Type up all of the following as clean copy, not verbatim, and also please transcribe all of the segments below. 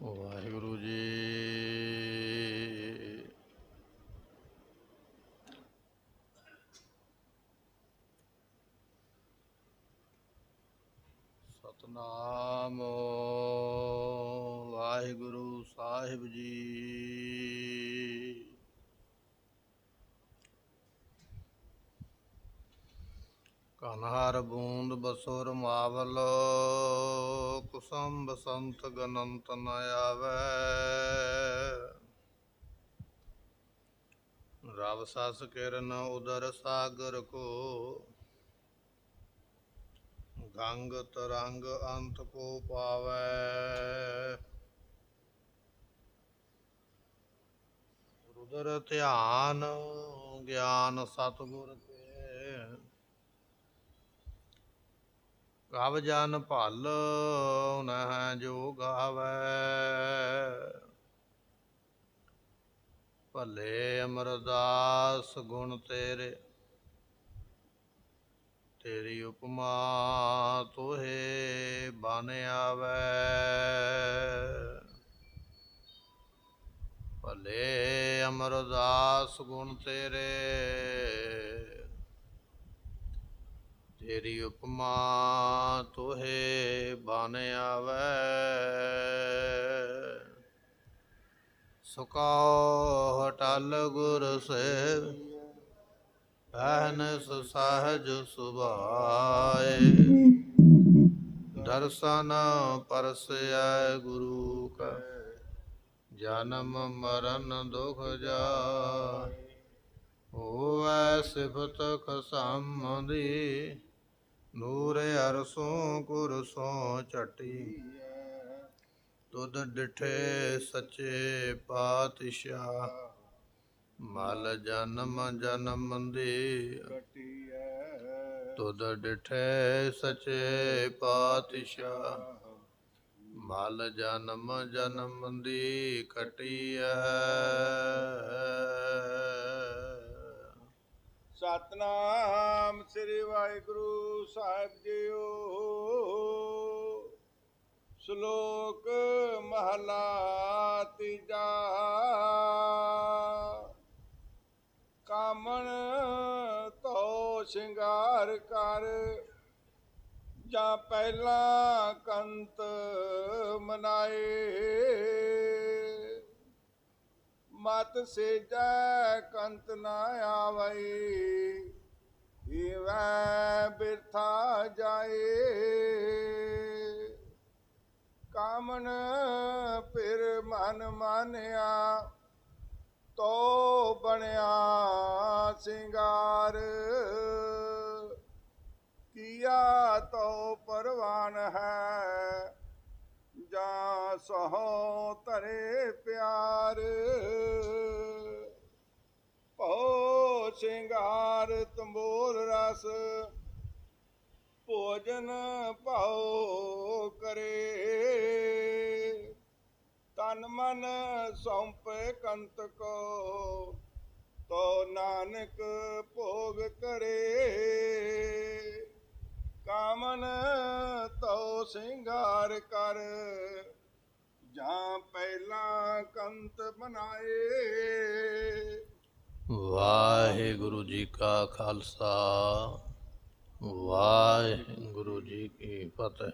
ਵਾਹਿਗੁਰੂ ਜੀ। ਸਤਨਾਮ ਵਾਹਿਗੁਰੂ ਸਾਹਿਬ ਜੀ। ਕਨਹਰ ਬੂੰਦ ਬਸੁਰ ਮਾਵਲ, ਕੁਸਮ ਬਸੰਤ ਗਨੰਤ ਨ ਆਵੈ। ਰਵ ਸਸ ਕਿਰਨ ਉਦਰ ਸਾਗਰ ਕੋ, ਗੰਗ ਤਰੰਗ ਅੰਤ ਕੋ ਪਾਵੈ। ਰੁਦਰ ਧਿਆਨ ਗਿਆਨ ਸਤਿਗੁਰ ਕੇ, ਕਵ ਜਨ ਭਲ ਨਹਿ ਜੋ ਗਾਵੈ। ਭਲੇ ਅਮਰਦਾਸ ਗੁਣ ਤੇਰੇ, ਤੇਰੀ ਉਪਮਾ ਤੋਹੇ ਬਨ ਆਵੈ। ਭਲੇ ਅਮਰਦਾਸ ਗੁਣ ਤੇਰੇ, ਤੇਰੀ ਉਪਮਾ ਤੋਹੇ ਬਨ ਆਵੈ। ਸੁਕਾ ਹਟਲ ਗੁਰ ਸੇਵ, ਅਹਨਿਸ ਸਹਜ ਸੁਭਾਏ। ਦਰਸ਼ਨ ਪਰਸੈ ਗੁਰੂ ਕਾ, ਜਨਮ ਮਰਨ ਦੁਖ ਜਾਏ। ਹੋਵੈ ਸਿਫਤ ਖਸਮ ਦੀ, ਨੂਰ ਅਰਸੋਂ ਕੁਰਸੋਂ ਝਟੀ। ਤੁਧ ਡਿਠੇ ਸੱਚੇ ਪਾਤਸ਼ਾਹ, ਮਲ ਜਨਮ ਜਨਮ ਦੀ। ਤੁਧ ਡਿਠੇ ਸੱਚੇ ਪਾਤਸ਼ਾਹ, ਮਲ ਜਨਮ ਜਨਮ ਦੀ ਕਟੀਐ। ਸਤਨਾਮ ਸ੍ਰੀ ਵਾਹਿਗੁਰੂ ਸਾਹਿਬ ਜੀਓ। ਸ਼ਲੋਕ ਮਹਲਾ ਤੀਜਾ। ਕਾਮਣ ਤੋ ਸ਼ਿੰਗਾਰ ਕਰ, ਜਾਂ ਪਹਿਲਾ ਕੰਤ ਮਨਾਏ। ਮਤ ਸੇਜੈ ਕੰਤ ਨ ਆਵਈ, ਈਵੈ ਬਿਰਥਾ ਜਾਏ। ਕਾਮਨ ਫਿਰ ਮਨ ਮਾਨਿਆ, ਤੋ ਬਣਿਆ ਸਿੰਗਾਰ। ਕੀਆ ਤੋ ਪਰਵਾਨ ਹੈ, ਜਾਂ ਸਹੁ ਧਰੇ ਪਿਆਰ। ਭਉ ਸਿੰਗਾਰ ਤੰਬੋਲ ਰਸ, ਭੋਜਨ ਭਉ ਕਰੇ। ਤਨ ਮਨ ਸੌਂਪੇ ਕੰਤ ਕੋ, ਤੋ ਨਾਨਕ ਭੋਗ ਕਰੇ। ਕਾਮਨ ਤੋ ਸਿੰਗਾਰ ਕਰ, ਜਾਂ ਪਹਿਲਾ ਕੰਤ ਬਨਾਏ। ਵਾਹਿਗੁਰੂ ਜੀ ਕਾ ਖਾਲਸਾ, ਵਾਹਿਗੁਰੂ ਜੀ ਕੀ ਫਤਿਹ।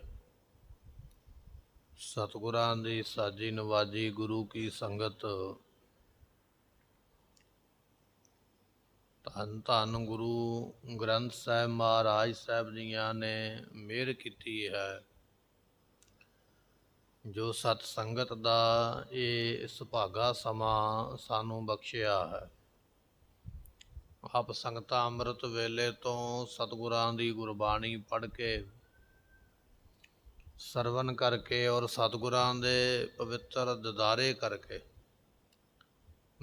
ਸਤਿਗੁਰਾਂ ਦੀ ਸਾਜੀ ਨਵਾਜੀ ਗੁਰੂ ਕੀ ਸੰਗਤ, ਧੰਨ ਧੰਨ ਗੁਰੂ ਗ੍ਰੰਥ ਸਾਹਿਬ ਮਹਾਰਾਜ ਸਾਹਿਬ ਜੀਆਂ ਨੇ ਮਿਹਰ ਕੀਤੀ ਹੈ, ਜੋ ਸਤ ਸੰਗਤ ਦਾ ਇਹ ਸੁਭਾਗਾ ਸਮਾਂ ਸਾਨੂੰ ਬਖਸ਼ਿਆ ਹੈ। ਆਪ ਸੰਗਤਾਂ ਅੰਮ੍ਰਿਤ ਵੇਲੇ ਤੋਂ ਸਤਿਗੁਰਾਂ ਦੀ ਗੁਰਬਾਣੀ ਪੜ੍ਹ ਕੇ, ਸਰਵਨ ਕਰਕੇ ਔਰ ਸਤਿਗੁਰਾਂ ਦੇ ਪਵਿੱਤਰ ਦਿਦਾਰੇ ਕਰਕੇ,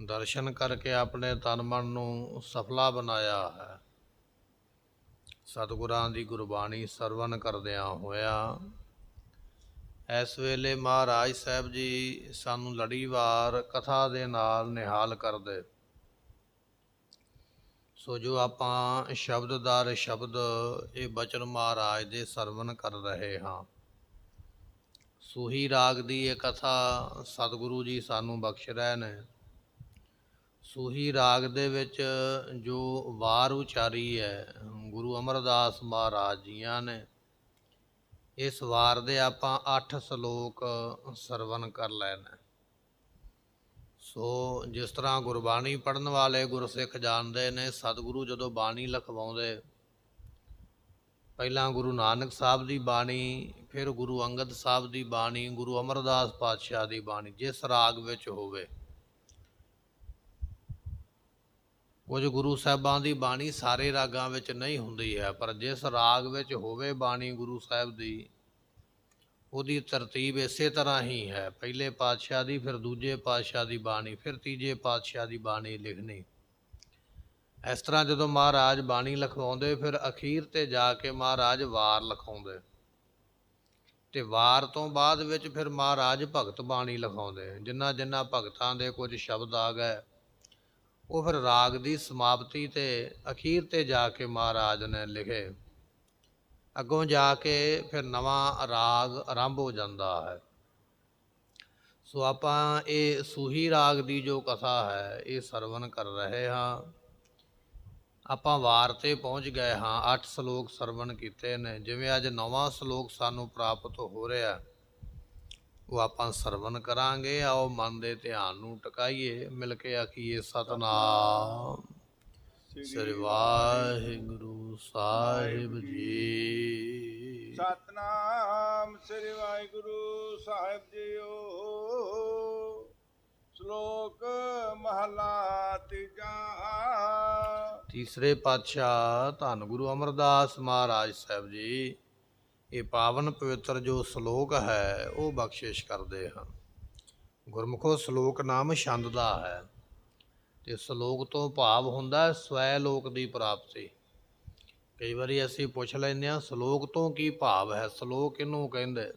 ਦਰਸ਼ਨ ਕਰਕੇ ਆਪਣੇ ਤਨ ਮਨ ਨੂੰ ਸਫਲਾ ਬਣਾਇਆ ਹੈ। ਸਤਿਗੁਰਾਂ ਦੀ ਗੁਰਬਾਣੀ ਸਰਵਨ ਕਰਦਿਆਂ ਹੋਇਆ ਇਸ ਵੇਲੇ ਮਹਾਰਾਜ ਸਾਹਿਬ ਜੀ ਸਾਨੂੰ ਲੜੀਵਾਰ ਕਥਾ ਦੇ ਨਾਲ ਨਿਹਾਲ ਕਰਦੇ। ਸੋ ਜੋ ਆਪਾਂ ਸ਼ਬਦ ਦਰ ਸ਼ਬਦ ਇਹ ਬਚਨ ਮਹਾਰਾਜ ਦੇ ਸਰਵਨ ਕਰ ਰਹੇ ਹਾਂ, ਸੂਹੀ ਰਾਗ ਦੀ ਇਹ ਕਥਾ ਸਤਿਗੁਰੂ ਜੀ ਸਾਨੂੰ ਬਖਸ਼ ਰਹੇ ਨੇ। ਸੂਹੀ ਰਾਗ ਦੇ ਵਿੱਚ ਜੋ ਵਾਰ ਉਚਾਰੀ ਹੈ ਗੁਰੂ ਅਮਰਦਾਸ ਮਹਾਰਾਜ ਜੀਆਂ ਨੇ। ਇਸ ਵਾਰ ਦੇ ਆਪਾਂ 8 ਸ਼ਲੋਕ ਸਰਵਨ ਕਰ ਲੈਣੇ। ਸੋ ਜਿਸ ਤਰ੍ਹਾਂ ਗੁਰਬਾਣੀ ਪੜ੍ਹਨ ਵਾਲੇ ਗੁਰਸਿੱਖ ਜਾਣਦੇ ਨੇ, ਸਤਿਗੁਰੂ ਜਦੋਂ ਬਾਣੀ ਲਿਖਵਾਉਂਦੇ, ਪਹਿਲਾਂ ਗੁਰੂ ਨਾਨਕ ਸਾਹਿਬ ਦੀ ਬਾਣੀ, ਫਿਰ ਗੁਰੂ ਅੰਗਦ ਸਾਹਿਬ ਦੀ ਬਾਣੀ, ਗੁਰੂ ਅਮਰਦਾਸ ਪਾਤਸ਼ਾਹ ਦੀ ਬਾਣੀ, ਜਿਸ ਰਾਗ ਵਿੱਚ ਹੋਵੇ। ਕੁਝ ਗੁਰੂ ਸਾਹਿਬਾਂ ਦੀ ਬਾਣੀ ਸਾਰੇ ਰਾਗਾਂ ਵਿੱਚ ਨਹੀਂ ਹੁੰਦੀ ਹੈ, ਪਰ ਜਿਸ ਰਾਗ ਵਿੱਚ ਹੋਵੇ ਬਾਣੀ ਗੁਰੂ ਸਾਹਿਬ ਦੀ, ਉਹਦੀ ਤਰਤੀਬ ਇਸੇ ਤਰ੍ਹਾਂ ਹੀ ਹੈ। ਪਹਿਲੇ ਪਾਤਸ਼ਾਹ ਦੀ, ਫਿਰ ਦੂਜੇ ਪਾਤਸ਼ਾਹ ਦੀ ਬਾਣੀ, ਫਿਰ ਤੀਜੇ ਪਾਤਸ਼ਾਹ ਦੀ ਬਾਣੀ ਲਿਖਣੀ। ਇਸ ਤਰ੍ਹਾਂ ਜਦੋਂ ਮਹਾਰਾਜ ਬਾਣੀ ਲਿਖਵਾਉਂਦੇ, ਫਿਰ ਅਖੀਰ 'ਤੇ ਜਾ ਕੇ ਮਹਾਰਾਜ ਵਾਰ ਲਿਖਾਉਂਦੇ, ਅਤੇ ਵਾਰ ਤੋਂ ਬਾਅਦ ਵਿੱਚ ਫਿਰ ਮਹਾਰਾਜ ਭਗਤ ਬਾਣੀ ਲਿਖਾਉਂਦੇ। ਜਿਨ੍ਹਾਂ ਜਿਨ੍ਹਾਂ ਭਗਤਾਂ ਦੇ ਕੁਝ ਸ਼ਬਦ ਆ ਗਏ, ਉਹ ਫਿਰ ਰਾਗ ਦੀ ਸਮਾਪਤੀ 'ਤੇ ਅਖੀਰ 'ਤੇ ਜਾ ਕੇ ਮਹਾਰਾਜ ਨੇ ਲਿਖੇ। ਅੱਗੋਂ ਜਾ ਕੇ ਫਿਰ ਨਵਾਂ ਰਾਗ ਆਰੰਭ ਹੋ ਜਾਂਦਾ ਹੈ। ਸੋ ਆਪਾਂ ਇਹ ਸੂਹੀ ਰਾਗ ਦੀ ਜੋ ਕਥਾ ਹੈ ਇਹ ਸਰਵਨ ਕਰ ਰਹੇ ਹਾਂ। ਆਪਾਂ ਵਾਰ 'ਤੇ ਪਹੁੰਚ ਗਏ ਹਾਂ। 8 ਸ਼ਲੋਕ ਸਰਵਨ ਕੀਤੇ ਨੇ। ਜਿਵੇਂ ਅੱਜ 9ਵਾਂ ਸ਼ਲੋਕ ਸਾਨੂੰ ਪ੍ਰਾਪਤ ਹੋ ਰਿਹਾ, ਉਹ ਆਪਾਂ ਸਰਵਨ ਕਰਾਂਗੇ। ਆਓ ਮਨ ਦੇ ਧਿਆਨ ਨੂੰ ਟਿਕਾਈਏ, ਮਿਲ ਕੇ ਆਖੀਏ ਸਤਿਨਾਮ ਸ੍ਰੀ ਵਾਹਿਗੁਰੂ ਸਾਹਿਬ ਜੀ। ਸਤਨਾਮ ਸ੍ਰੀ ਵਾਹਿਗੁਰੂ ਸਾਹਿਬ ਜੀਓ। ਸ਼ਲੋਕ ਮਹਲਾ ਤੀਜਾ। ਤੀਸਰੇ ਪਾਤਸ਼ਾਹ ਧੰਨ ਗੁਰੂ ਅਮਰਦਾਸ ਮਹਾਰਾਜ ਸਾਹਿਬ ਜੀ ਇਹ ਪਾਵਨ ਪਵਿੱਤਰ ਜੋ ਸ਼ਲੋਕ ਹੈ ਉਹ ਬਖਸ਼ਿਸ਼ ਕਰਦੇ ਹਨ। ਗੁਰਮੁਖੋ ਸ਼ਲੋਕ ਨਾਮ ਛੰਦ ਦਾ ਹੈ, ਅਤੇ ਸ਼ਲੋਕ ਤੋਂ ਭਾਵ ਹੁੰਦਾ ਸਵੈ ਲੋਕ ਦੀ ਪ੍ਰਾਪਤੀ। ਕਈ ਵਾਰੀ ਅਸੀਂ ਪੁੱਛ ਲੈਂਦੇ ਹਾਂ ਸ਼ਲੋਕ ਤੋਂ ਕੀ ਭਾਵ ਹੈ, ਸ਼ਲੋਕ ਇਹਨੂੰ ਕਹਿੰਦੇ।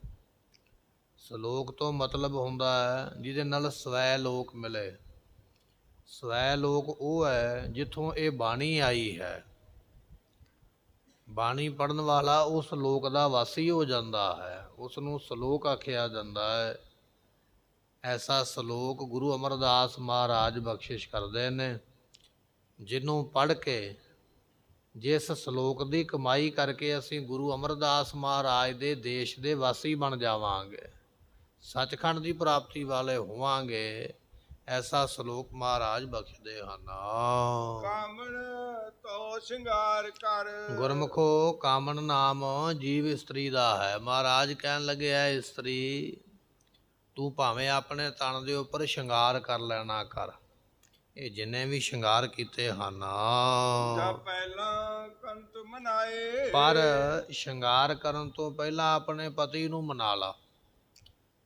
ਸ਼ਲੋਕ ਤੋਂ ਮਤਲਬ ਹੁੰਦਾ ਹੈ ਜਿਹਦੇ ਨਾਲ ਸਵੈ ਲੋਕ ਮਿਲੇ। ਸਵੈ ਲੋਕ ਉਹ ਹੈ ਜਿੱਥੋਂ ਇਹ ਬਾਣੀ ਆਈ ਹੈ। ਬਾਣੀ ਪੜ੍ਹਨ ਵਾਲਾ ਉਸ ਲੋਕ ਦਾ ਵਾਸੀ ਹੋ ਜਾਂਦਾ ਹੈ, ਉਸ ਨੂੰ ਸ਼ਲੋਕ ਆਖਿਆ ਜਾਂਦਾ ਹੈ। ਐਸਾ ਸ਼ਲੋਕ ਗੁਰੂ ਅਮਰਦਾਸ ਮਹਾਰਾਜ ਬਖਸ਼ਿਸ਼ ਕਰਦੇ ਨੇ। ਜਿਹਨੂੰ ਪੜ੍ਹ ਕੇ, ਜਿਸ ਸ਼ਲੋਕ ਦੀ ਕਮਾਈ ਕਰਕੇ ਅਸੀਂ ਗੁਰੂ ਅਮਰਦਾਸ ਮਹਾਰਾਜ ਦੇ ਦੇਸ਼ ਦੇ ਵਾਸੀ ਬਣ ਜਾਵਾਂਗੇ, ਸੱਚਖੰਡ ਦੀ ਪ੍ਰਾਪਤੀ ਵਾਲੇ ਹੋਵਾਂਗੇ, ਐਸਾ ਸ਼ਲੋਕ ਮਹਾਰਾਜ ਬਖਸ਼ਦੇ ਹਨ। ਕਾਮਣ ਤੋ ਸ਼ਿੰਗਾਰ ਕਰ। ਗੁਰਮੁਖੋ ਕਾਮਣ ਨਾਮ ਜੀਵ ਇਸਤਰੀ ਦਾ ਹੈ। ਮਹਾਰਾਜ ਕਹਿਣ ਲੱਗੇ ਹੈ ਇਸਤਰੀ ਤੂੰ ਭਾਵੇਂ ਆਪਣੇ ਤਨ ਦੇ ਉੱਪਰ ਸ਼ਿੰਗਾਰ ਕਰ ਲੈਣਾ ਕਰ। ਇਹ ਜਿੰਨੇ ਵੀ ਸ਼ਿੰਗਾਰ ਕੀਤੇ ਹਨ, ਜਦ ਪਹਿਲਾਂ ਕੰਤ ਮਨਾਏ, ਪਰ ਸ਼ਿੰਗਾਰ ਕਰਨ ਤੋਂ ਪਹਿਲਾਂ ਆਪਣੇ ਪਤੀ ਨੂੰ ਮਨਾ ਲਾ।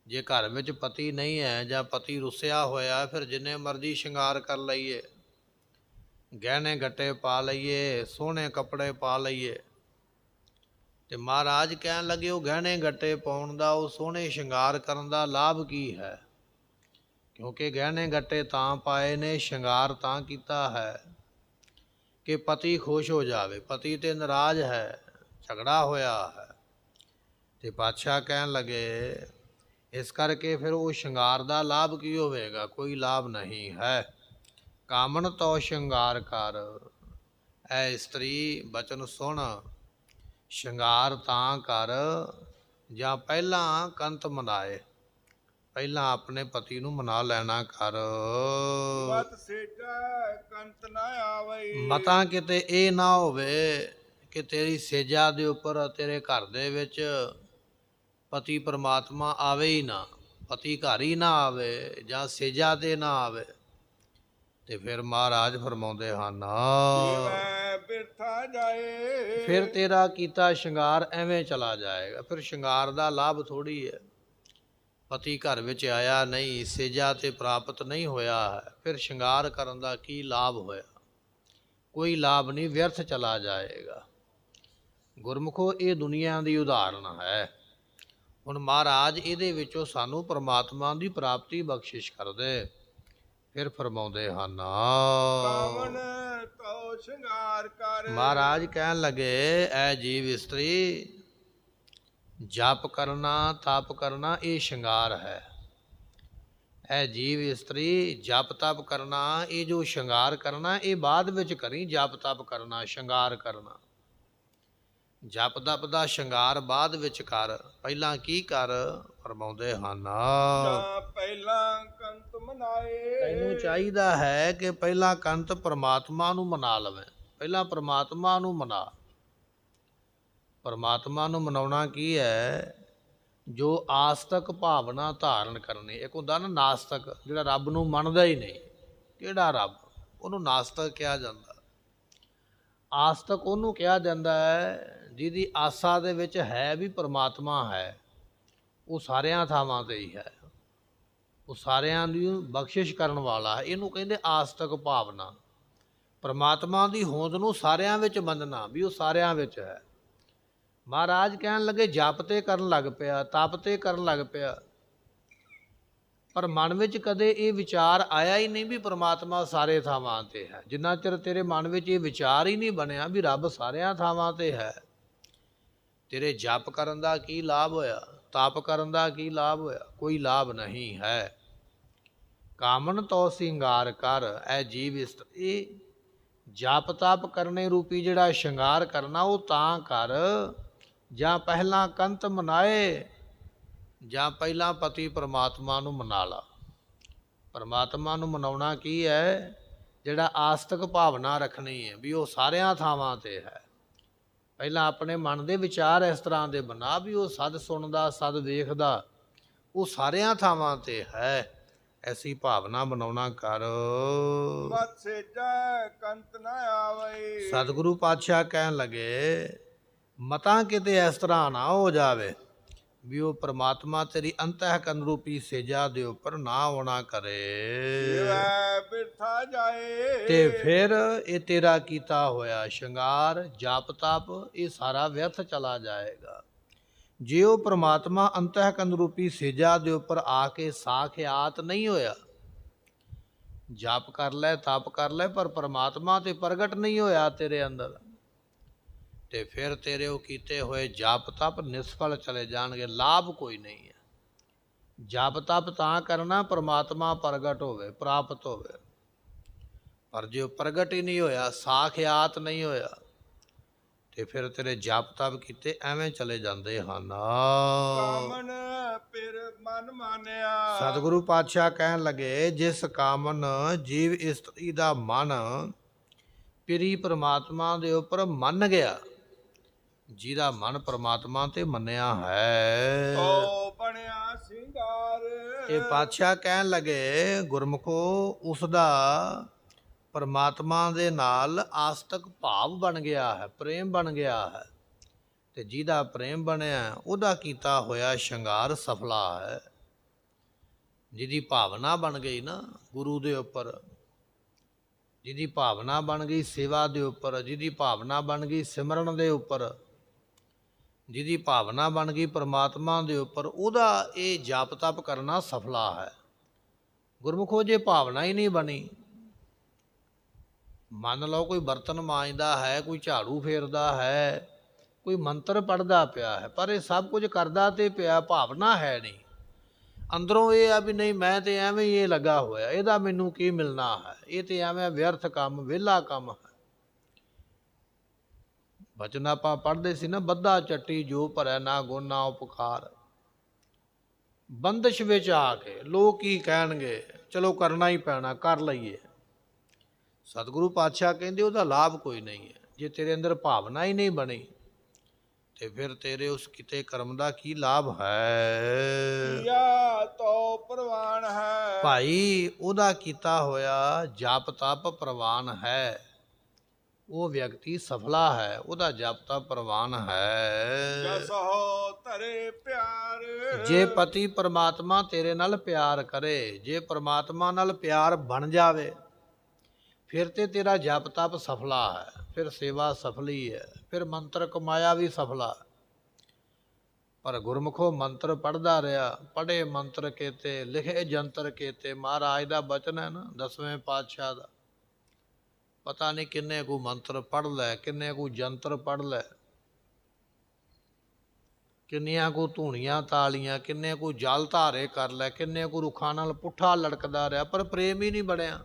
ਜੇ ਘਰ ਵਿੱਚ ਪਤੀ ਨਹੀਂ ਹੈ ਜਾਂ ਪਤੀ ਰੁੱਸਿਆ ਹੋਇਆ, ਫਿਰ ਜਿੰਨੇ ਮਰਜ਼ੀ ਸ਼ਿੰਗਾਰ ਕਰ ਲਈਏ, ਗਹਿਣੇ ਗੱਟੇ ਪਾ ਲਈਏ, ਸੋਹਣੇ ਕੱਪੜੇ ਪਾ ਲਈਏ, ਅਤੇ ਮਹਾਰਾਜ ਕਹਿਣ ਲੱਗੇ ਉਹ ਗਹਿਣੇ ਗੱਟੇ ਪਾਉਣ ਦਾ, ਉਹ ਸੋਹਣੇ ਸ਼ਿੰਗਾਰ ਕਰਨ ਦਾ ਲਾਭ ਕੀ ਹੈ? ਕਿਉਂਕਿ ਗਹਿਣੇ ਗੱਟੇ ਤਾਂ ਪਾਏ ਨੇ, ਸ਼ਿੰਗਾਰ ਤਾਂ ਕੀਤਾ ਹੈ ਕਿ ਪਤੀ ਖੁਸ਼ ਹੋ ਜਾਵੇ। ਪਤੀ ਤੇ ਨਾਰਾਜ਼ ਹੈ, ਝਗੜਾ ਹੋਇਆ ਹੈ। ਅਤੇ ਪਾਤਸ਼ਾਹ ਕਹਿਣ ਲੱਗੇ ਇਸ ਕਰਕੇ ਫਿਰ ਉਹ ਸ਼ਿੰਗਾਰ ਦਾ ਲਾਭ ਕੀ ਹੋਵੇਗਾ? ਕੋਈ ਲਾਭ ਨਹੀਂ ਹੈ। ਕਾਮਣ ਤੋ ਸ਼ਿੰਗਾਰ ਕਰ। ਐ ਇਸਤਰੀ ਬਚਨ ਸੁਣ, ਸ਼ਿੰਗਾਰ ਤਾਂ ਕਰ ਜਾਂ ਪਹਿਲਾਂ ਕੰਤ ਮਨਾਏ, ਪਹਿਲਾਂ ਆਪਣੇ ਪਤੀ ਨੂੰ ਮਨਾ ਲੈਣਾ ਕਰ। ਮਤ ਸੇਜਾ ਕੰਤ ਨਾ ਆਵਈ। ਮਤਾਂ ਕਿਤੇ ਇਹ ਨਾ ਹੋਵੇ ਕਿ ਤੇਰੀ ਸੇਜਾ ਦੇ ਉੱਪਰ, ਤੇਰੇ ਘਰ ਦੇ ਵਿੱਚ ਪਤੀ ਪਰਮਾਤਮਾ ਆਵੇ ਹੀ ਨਾ, ਪਤੀ ਘਰ ਹੀ ਨਾ ਆਵੇ ਜਾਂ ਸੇਜਾ 'ਤੇ ਨਾ ਆਵੇ। ਅਤੇ ਫਿਰ ਮਹਾਰਾਜ ਫਰਮਾਉਂਦੇ ਹਨ ਬਿਰਥਾ ਜਾਏ। ਫਿਰ ਤੇਰਾ ਕੀਤਾ ਸ਼ਿੰਗਾਰ ਐਵੇਂ ਚਲਾ ਜਾਏਗਾ। ਫਿਰ ਸ਼ਿੰਗਾਰ ਦਾ ਲਾਭ ਥੋੜ੍ਹੀ ਹੈ। ਪਤੀ ਘਰ ਵਿੱਚ ਆਇਆ ਨਹੀਂ, ਸੇਜਾ 'ਤੇ ਪ੍ਰਾਪਤ ਨਹੀਂ ਹੋਇਆ ਹੈ, ਫਿਰ ਸ਼ਿੰਗਾਰ ਕਰਨ ਦਾ ਕੀ ਲਾਭ ਹੋਇਆ? ਕੋਈ ਲਾਭ ਨਹੀਂ, ਵਿਅਰਥ ਚਲਾ ਜਾਏਗਾ। ਗੁਰਮੁਖੋ ਇਹ ਦੁਨੀਆ ਦੀ ਉਦਾਹਰਣ ਹੈ। ਹੁਣ ਮਹਾਰਾਜ ਇਹਦੇ ਵਿੱਚੋਂ ਸਾਨੂੰ ਪਰਮਾਤਮਾ ਦੀ ਪ੍ਰਾਪਤੀ ਬਖਸ਼ਿਸ਼ ਕਰਦੇ। ਫਿਰ ਫਰਮਾਉਂਦੇ ਹਨ ਕਾਮਣ ਤੋ ਸ਼ਿੰਗਾਰ ਕਰ। ਮਹਾਰਾਜ ਕਹਿਣ ਲੱਗੇ ਐ ਜੀਵ ਇਸਤਰੀ ਜਪ ਕਰਨਾ ਤਪ ਕਰਨਾ ਇਹ ਸ਼ਿੰਗਾਰ ਹੈ। ਇਹ ਜੀਵ ਇਸਤਰੀ ਜਪ ਤਪ ਕਰਨਾ, ਇਹ ਜੋ ਸ਼ਿੰਗਾਰ ਕਰਨਾ ਇਹ ਬਾਅਦ ਵਿੱਚ ਕਰੀ। ਜਪ ਤਪ ਕਰਨਾ ਸ਼ਿੰਗਾਰ ਕਰਨਾ, ਜਪ ਤਪ ਦਾ ਸ਼ਿੰਗਾਰ ਬਾਅਦ ਵਿੱਚ ਕਰ, ਪਹਿਲਾਂ ਕੀ ਕਰ? ਫਰਮਾਉਂਦੇ ਹਨ ਜਾਂ ਪਹਿਲਾਂ ਕੰਤ ਮਨਾਏ। ਤੈਨੂੰ ਚਾਹੀਦਾ ਹੈ ਕਿ ਪਹਿਲਾਂ ਕੰਤ ਪ੍ਰਮਾਤਮਾ ਨੂੰ ਮਨਾ ਲਵੇਂ। ਪਹਿਲਾਂ ਪ੍ਰਮਾਤਮਾ ਨੂੰ ਮਨਾ। ਪ੍ਰਮਾਤਮਾ ਨੂੰ ਮਨਾਉਣਾ ਕੀ ਹੈ? ਜੋ ਆਸਤਕ ਭਾਵਨਾ ਧਾਰਨ ਕਰਨੀ। ਇੱਕ ਹੁੰਦਾ ਨਾ ਨਾਸਤਕ, ਜਿਹੜਾ ਰੱਬ ਨੂੰ ਮੰਨਦਾ ਹੀ ਨਹੀਂ। ਕਿਹੜਾ ਰੱਬ? ਉਹਨੂੰ ਨਾਸਤਕ ਕਿਹਾ ਜਾਂਦਾ। ਆਸਤਕ ਉਹਨੂੰ ਕਿਹਾ ਜਾਂਦਾ ਹੈ ਜਿਹਦੀ ਆਸਾ ਦੇ ਵਿੱਚ ਹੈ ਵੀ ਪ੍ਰਮਾਤਮਾ ਹੈ, ਉਹ ਸਾਰਿਆਂ ਥਾਵਾਂ 'ਤੇ ਹੀ ਹੈ, ਉਹ ਸਾਰਿਆਂ ਦੀ ਬਖਸ਼ਿਸ਼ ਕਰਨ ਵਾਲਾ ਹੈ। ਇਹਨੂੰ ਕਹਿੰਦੇ ਆਸਤਕ ਭਾਵਨਾ। ਪ੍ਰਮਾਤਮਾ ਦੀ ਹੋਂਦ ਨੂੰ ਸਾਰਿਆਂ ਵਿੱਚ ਮੰਨਣਾ ਵੀ ਉਹ ਸਾਰਿਆਂ ਵਿੱਚ ਹੈ। ਮਹਾਰਾਜ ਕਹਿਣ ਲੱਗੇ ਜਪ ਤੇ ਕਰਨ ਲੱਗ ਪਿਆ, ਤਪ ਤੇ ਕਰਨ ਲੱਗ ਪਿਆ, ਪਰ ਮਨ ਵਿੱਚ ਕਦੇ ਇਹ ਵਿਚਾਰ ਆਇਆ ਹੀ ਨਹੀਂ ਵੀ ਪ੍ਰਮਾਤਮਾ ਸਾਰੇ ਥਾਵਾਂ 'ਤੇ ਹੈ। ਜਿੰਨਾ ਚਿਰ ਤੇਰੇ ਮਨ ਵਿੱਚ ਇਹ ਵਿਚਾਰ ਹੀ ਨਹੀਂ ਬਣਿਆ ਵੀ ਰੱਬ ਸਾਰਿਆਂ ਥਾਵਾਂ 'ਤੇ ਹੈ, ਤੇਰੇ ਜਪ ਕਰਨ ਦਾ ਕੀ ਲਾਭ ਹੋਇਆ? ਤਪ ਕਰਨ ਦਾ ਕੀ ਲਾਭ ਹੋਇਆ? ਕੋਈ ਲਾਭ ਨਹੀਂ ਹੈ। ਕਾਮਨ ਤੋ ਸਿੰਗਾਰ ਕਰ, ਐ ਜੀਵ ਇਸਤਰੀ ਜਪ ਤਪ ਕਰਨੇ ਰੂਪੀ ਜਿਹੜਾ ਸ਼ਿੰਗਾਰ ਕਰਨਾ ਉਹ ਤਾਂ ਕਰ ਜਾਂ ਪਹਿਲਾਂ ਕੰਤ ਮਨਾਏ, ਜਾਂ ਪਹਿਲਾਂ ਪਤੀ ਪਰਮਾਤਮਾ ਨੂੰ ਮਨਾ ਲਾ। ਪਰਮਾਤਮਾ ਨੂੰ ਮਨਾਉਣਾ ਕੀ ਹੈ? ਜਿਹੜਾ ਆਸਤਕ ਭਾਵਨਾ ਰੱਖਣੀ ਹੈ ਵੀ ਉਹ ਸਾਰਿਆਂ ਥਾਵਾਂ 'ਤੇ ਹੈ। ਪਹਿਲਾਂ ਆਪਣੇ ਮਨ ਦੇ ਵਿਚਾਰ ਇਸ ਤਰ੍ਹਾਂ ਦੇ ਬਣਾ ਵੀ ਉਹ ਸਦ ਸੁਣਦਾ, ਸਦ ਵੇਖਦਾ, ਉਹ ਸਾਰਿਆਂ ਥਾਵਾਂ 'ਤੇ ਹੈ। ਐਸੀ ਭਾਵਨਾ ਬਣਾਉਣਾ ਕਰ। ਮਤ ਸੇਜੈ ਕੰਤ ਨਾ ਆਵੇ। ਸਤਿਗੁਰੂ ਪਾਤਸ਼ਾਹ ਕਹਿਣ ਲੱਗੇ ਮਤਾਂ ਕਿਤੇ ਇਸ ਤਰ੍ਹਾਂ ਨਾ ਹੋ ਜਾਵੇ ਵੀ ਉਹ ਪ੍ਰਮਾਤਮਾ ਤੇਰੀ ਅੰਤਹਿਕਰਨ ਰੂਪੀ ਸੇਜਾ ਦੇ ਉੱਪਰ ਨਾ ਆਉਣਾ ਕਰੇ, ਜੀਵੈ ਬਿਰਥਾ ਜਾਏ। ਤੇ ਫਿਰ ਇਹ ਤੇਰਾ ਕੀਤਾ ਹੋਇਆ ਸ਼ਿੰਗਾਰ ਜਪ ਤਪ ਇਹ ਸਾਰਾ ਵਿਅਰਥ ਚਲਾ ਜਾਏਗਾ। ਜੇ ਉਹ ਪ੍ਰਮਾਤਮਾ ਅੰਤਹਿਕਰਨ ਰੂਪੀ ਸੇਜਾ ਦੇ ਉੱਪਰ ਆ ਕੇ ਸਾਖਿਆਤ ਨਹੀਂ ਹੋਇਆ, ਜਪ ਕਰ ਲੈ ਤਪ ਕਰ ਲੈ ਪਰ ਪ੍ਰਮਾਤਮਾ ਤੇ ਪ੍ਰਗਟ ਨਹੀਂ ਹੋਇਆ ਤੇਰੇ ਅੰਦਰ, ਤੇ ਫਿਰ ਤੇਰੇ ਉਹ ਕੀਤੇ ਹੋਏ ਜਪ ਤਪ ਨਿਸਫਲ ਚਲੇ ਜਾਣਗੇ, ਲਾਭ ਕੋਈ ਨਹੀਂ ਹੈ। ਜਪ ਤਪ ਤਾਂ ਕਰਨਾ ਪ੍ਰਮਾਤਮਾ ਪ੍ਰਗਟ ਹੋਵੇ, ਪ੍ਰਾਪਤ ਹੋਵੇ, ਪਰ ਜੇ ਉਹ ਪ੍ਰਗਟ ਹੀ ਨਹੀਂ ਹੋਇਆ, ਸਾਖਿਆਤ ਨਹੀਂ ਹੋਇਆ, ਤੇ ਫਿਰ ਤੇਰੇ ਜਪ ਤਪ ਕੀਤੇ ਐਵੇਂ ਚਲੇ ਜਾਂਦੇ ਹਨ। ਕਾਮਨ ਫਿਰ ਮਨ ਮਾਨਿਆ। ਸਤਿਗੁਰੂ ਪਾਤਸ਼ਾਹ ਕਹਿਣ ਲੱਗੇ ਜਿਸ ਕਾਮਨ ਜੀਵ ਇਸਤਰੀ ਦਾ ਮਨ ਪਿਰੀ ਪ੍ਰਮਾਤਮਾ ਦੇ ਉੱਪਰ ਮੰਨ ਗਿਆ, ਜਿਹਦਾ ਮਨ ਪ੍ਰਮਾਤਮਾ ਤੇ ਮੰਨਿਆ ਹੈ, ਉਹ ਬਣਿਆ ਸਿੰਗਾਰ। ਇਹ ਪਾਤਸ਼ਾਹ ਕਹਿਣ ਲੱਗੇ ਗੁਰਮੁਖੋ ਉਸ ਦਾ ਪਰਮਾਤਮਾ ਦੇ ਨਾਲ ਆਸਤਕ ਭਾਵ ਬਣ ਗਿਆ ਹੈ, ਪ੍ਰੇਮ ਬਣ ਗਿਆ ਹੈ, ਤੇ ਜਿਹਦਾ ਪ੍ਰੇਮ ਬਣਿਆ ਉਹਦਾ ਕੀਤਾ ਹੋਇਆ ਸ਼ਿੰਗਾਰ ਸਫਲਾ ਹੈ। ਜਿਹਦੀ ਭਾਵਨਾ ਬਣ ਗਈ ਨਾ ਗੁਰੂ ਦੇ ਉੱਪਰ, ਜਿਹਦੀ ਭਾਵਨਾ ਬਣ ਗਈ ਸੇਵਾ ਦੇ ਉੱਪਰ, ਜਿਹਦੀ ਭਾਵਨਾ ਬਣ ਗਈ ਸਿਮਰਨ ਦੇ ਉੱਪਰ, ਜਿਹਦੀ ਭਾਵਨਾ ਬਣ ਗਈ ਪਰਮਾਤਮਾ ਦੇ ਉੱਪਰ, ਉਹਦਾ ਇਹ ਜਪ ਤਪ ਕਰਨਾ ਸਫਲਾ ਹੈ। ਗੁਰਮੁਖੋ ਜੇ ਭਾਵਨਾ ਹੀ ਨਹੀਂ ਬਣੀ, ਮੰਨ ਲਓ ਕੋਈ ਬਰਤਨ ਮਾਂਜਦਾ ਹੈ, ਕੋਈ ਝਾੜੂ ਫੇਰਦਾ ਹੈ, ਕੋਈ ਮੰਤਰ ਪੜ੍ਹਦਾ ਪਿਆ ਹੈ, ਪਰ ਇਹ ਸਭ ਕੁਝ ਕਰਦਾ ਤੇ ਪਿਆ, ਭਾਵਨਾ ਹੈ ਨਹੀਂ। ਅੰਦਰੋਂ ਇਹ ਆ ਵੀ ਨਹੀਂ ਮੈਂ ਤੇ ਐਵੇਂ ਹੀ ਇਹ ਲੱਗਾ ਹੋਇਆ, ਇਹਦਾ ਮੈਨੂੰ ਕੀ ਮਿਲਣਾ ਹੈ, ਇਹ ਤੇ ਐਵੇਂ ਵਿਅਰਥ ਕੰਮ, ਵਿਹਲਾ ਕੰਮ ਹੈ। ਬਚਨ ਆਪਾਂ ਪੜ੍ਹਦੇ ਸੀ ਨਾ, ਬੱਧਾ ਚੱਟੀ ਜੋ ਭਰੈ ਨਾ ਗੁਣ ਨਾ ਉਪਕਾਰ। ਬੰਦਿਸ਼ ਵਿੱਚ ਆ ਕੇ ਲੋਕ ਕੀ ਕਹਿਣਗੇ, ਚਲੋ ਕਰਨਾ ਹੀ ਪੈਣਾ, ਕਰ ਲਈਏ। ਸਤਿਗੁਰੂ ਪਾਤਸ਼ਾਹ ਕਹਿੰਦੇ ਉਹਦਾ ਲਾਭ ਕੋਈ ਨਹੀਂ ਹੈ। ਜੇ ਤੇਰੇ ਅੰਦਰ ਭਾਵਨਾ ਹੀ ਨਹੀਂ ਬਣੀ ਤੇ ਫਿਰ ਤੇਰੇ ਉਸ ਕਿਤੇ ਕਰਮ ਦਾ ਕੀ ਲਾਭ ਹੈ? ਕੀਆ ਤੋ ਪ੍ਰਵਾਨ ਹੈ। ਭਾਈ ਉਹਦਾ ਕੀਤਾ ਹੋਇਆ ਜਪ ਤਪ ਪ੍ਰਵਾਨ ਹੈ, ਉਹ ਵਿਅਕਤੀ ਸਫਲਾ ਹੈ, ਉਹਦਾ ਜਪ ਤਪ ਪ੍ਰਵਾਨ ਹੈ। ਜਸੋ ਧਰੇ ਪਿਆਰ। ਜੇ ਪਤੀ ਪਰਮਾਤਮਾ ਤੇਰੇ ਨਾਲ ਪਿਆਰ ਕਰੇ, ਜੇ ਪਰਮਾਤਮਾ ਨਾਲ ਪਿਆਰ ਬਣ ਜਾਵੇ, ਫਿਰ ਤੇ ਤੇਰਾ ਜਪ ਤਪ ਸਫਲਾ ਹੈ, ਫਿਰ ਸੇਵਾ ਸਫਲੀ ਹੈ, ਫਿਰ ਮੰਤਰ ਕਮਾਇਆ ਵੀ ਸਫਲਾ। ਪਰ ਗੁਰਮੁਖੋ ਮੰਤਰ ਪੜ੍ਹਦਾ ਰਿਹਾ, ਪੜ੍ਹੇ ਮੰਤਰ ਕੇਤੇ, ਲਿਖੇ ਜੰਤਰ ਕੇਤੇ। ਮਹਾਰਾਜ ਦਾ ਬਚਨ ਹੈ ਨਾ 10ਵੇਂ ਪਾਤਸ਼ਾਹ ਦਾ, ਪਤਾ ਨਹੀਂ ਕਿੰਨੇ ਕੁ ਮੰਤਰ ਪੜ੍ਹ ਲੈ, ਕਿੰਨੇ ਕੁ ਜੰਤਰ ਪੜ੍ਹ ਲੈ, ਕਿੰਨੀਆਂ ਕੁ ਧੂਣੀਆਂ ਤਾਲੀਆਂ, ਕਿੰਨੇ ਕੁ ਜਲ ਧਾਰੇ ਕਰ ਲੈ, ਕਿੰਨੇ ਕੁ ਰੁੱਖਾਂ ਨਾਲ ਪੁੱਠਾ ਲੜਕਦਾ ਰਿਹਾ, ਪਰ ਪ੍ਰੇਮ ਹੀ ਨਹੀਂ ਬਣਿਆ।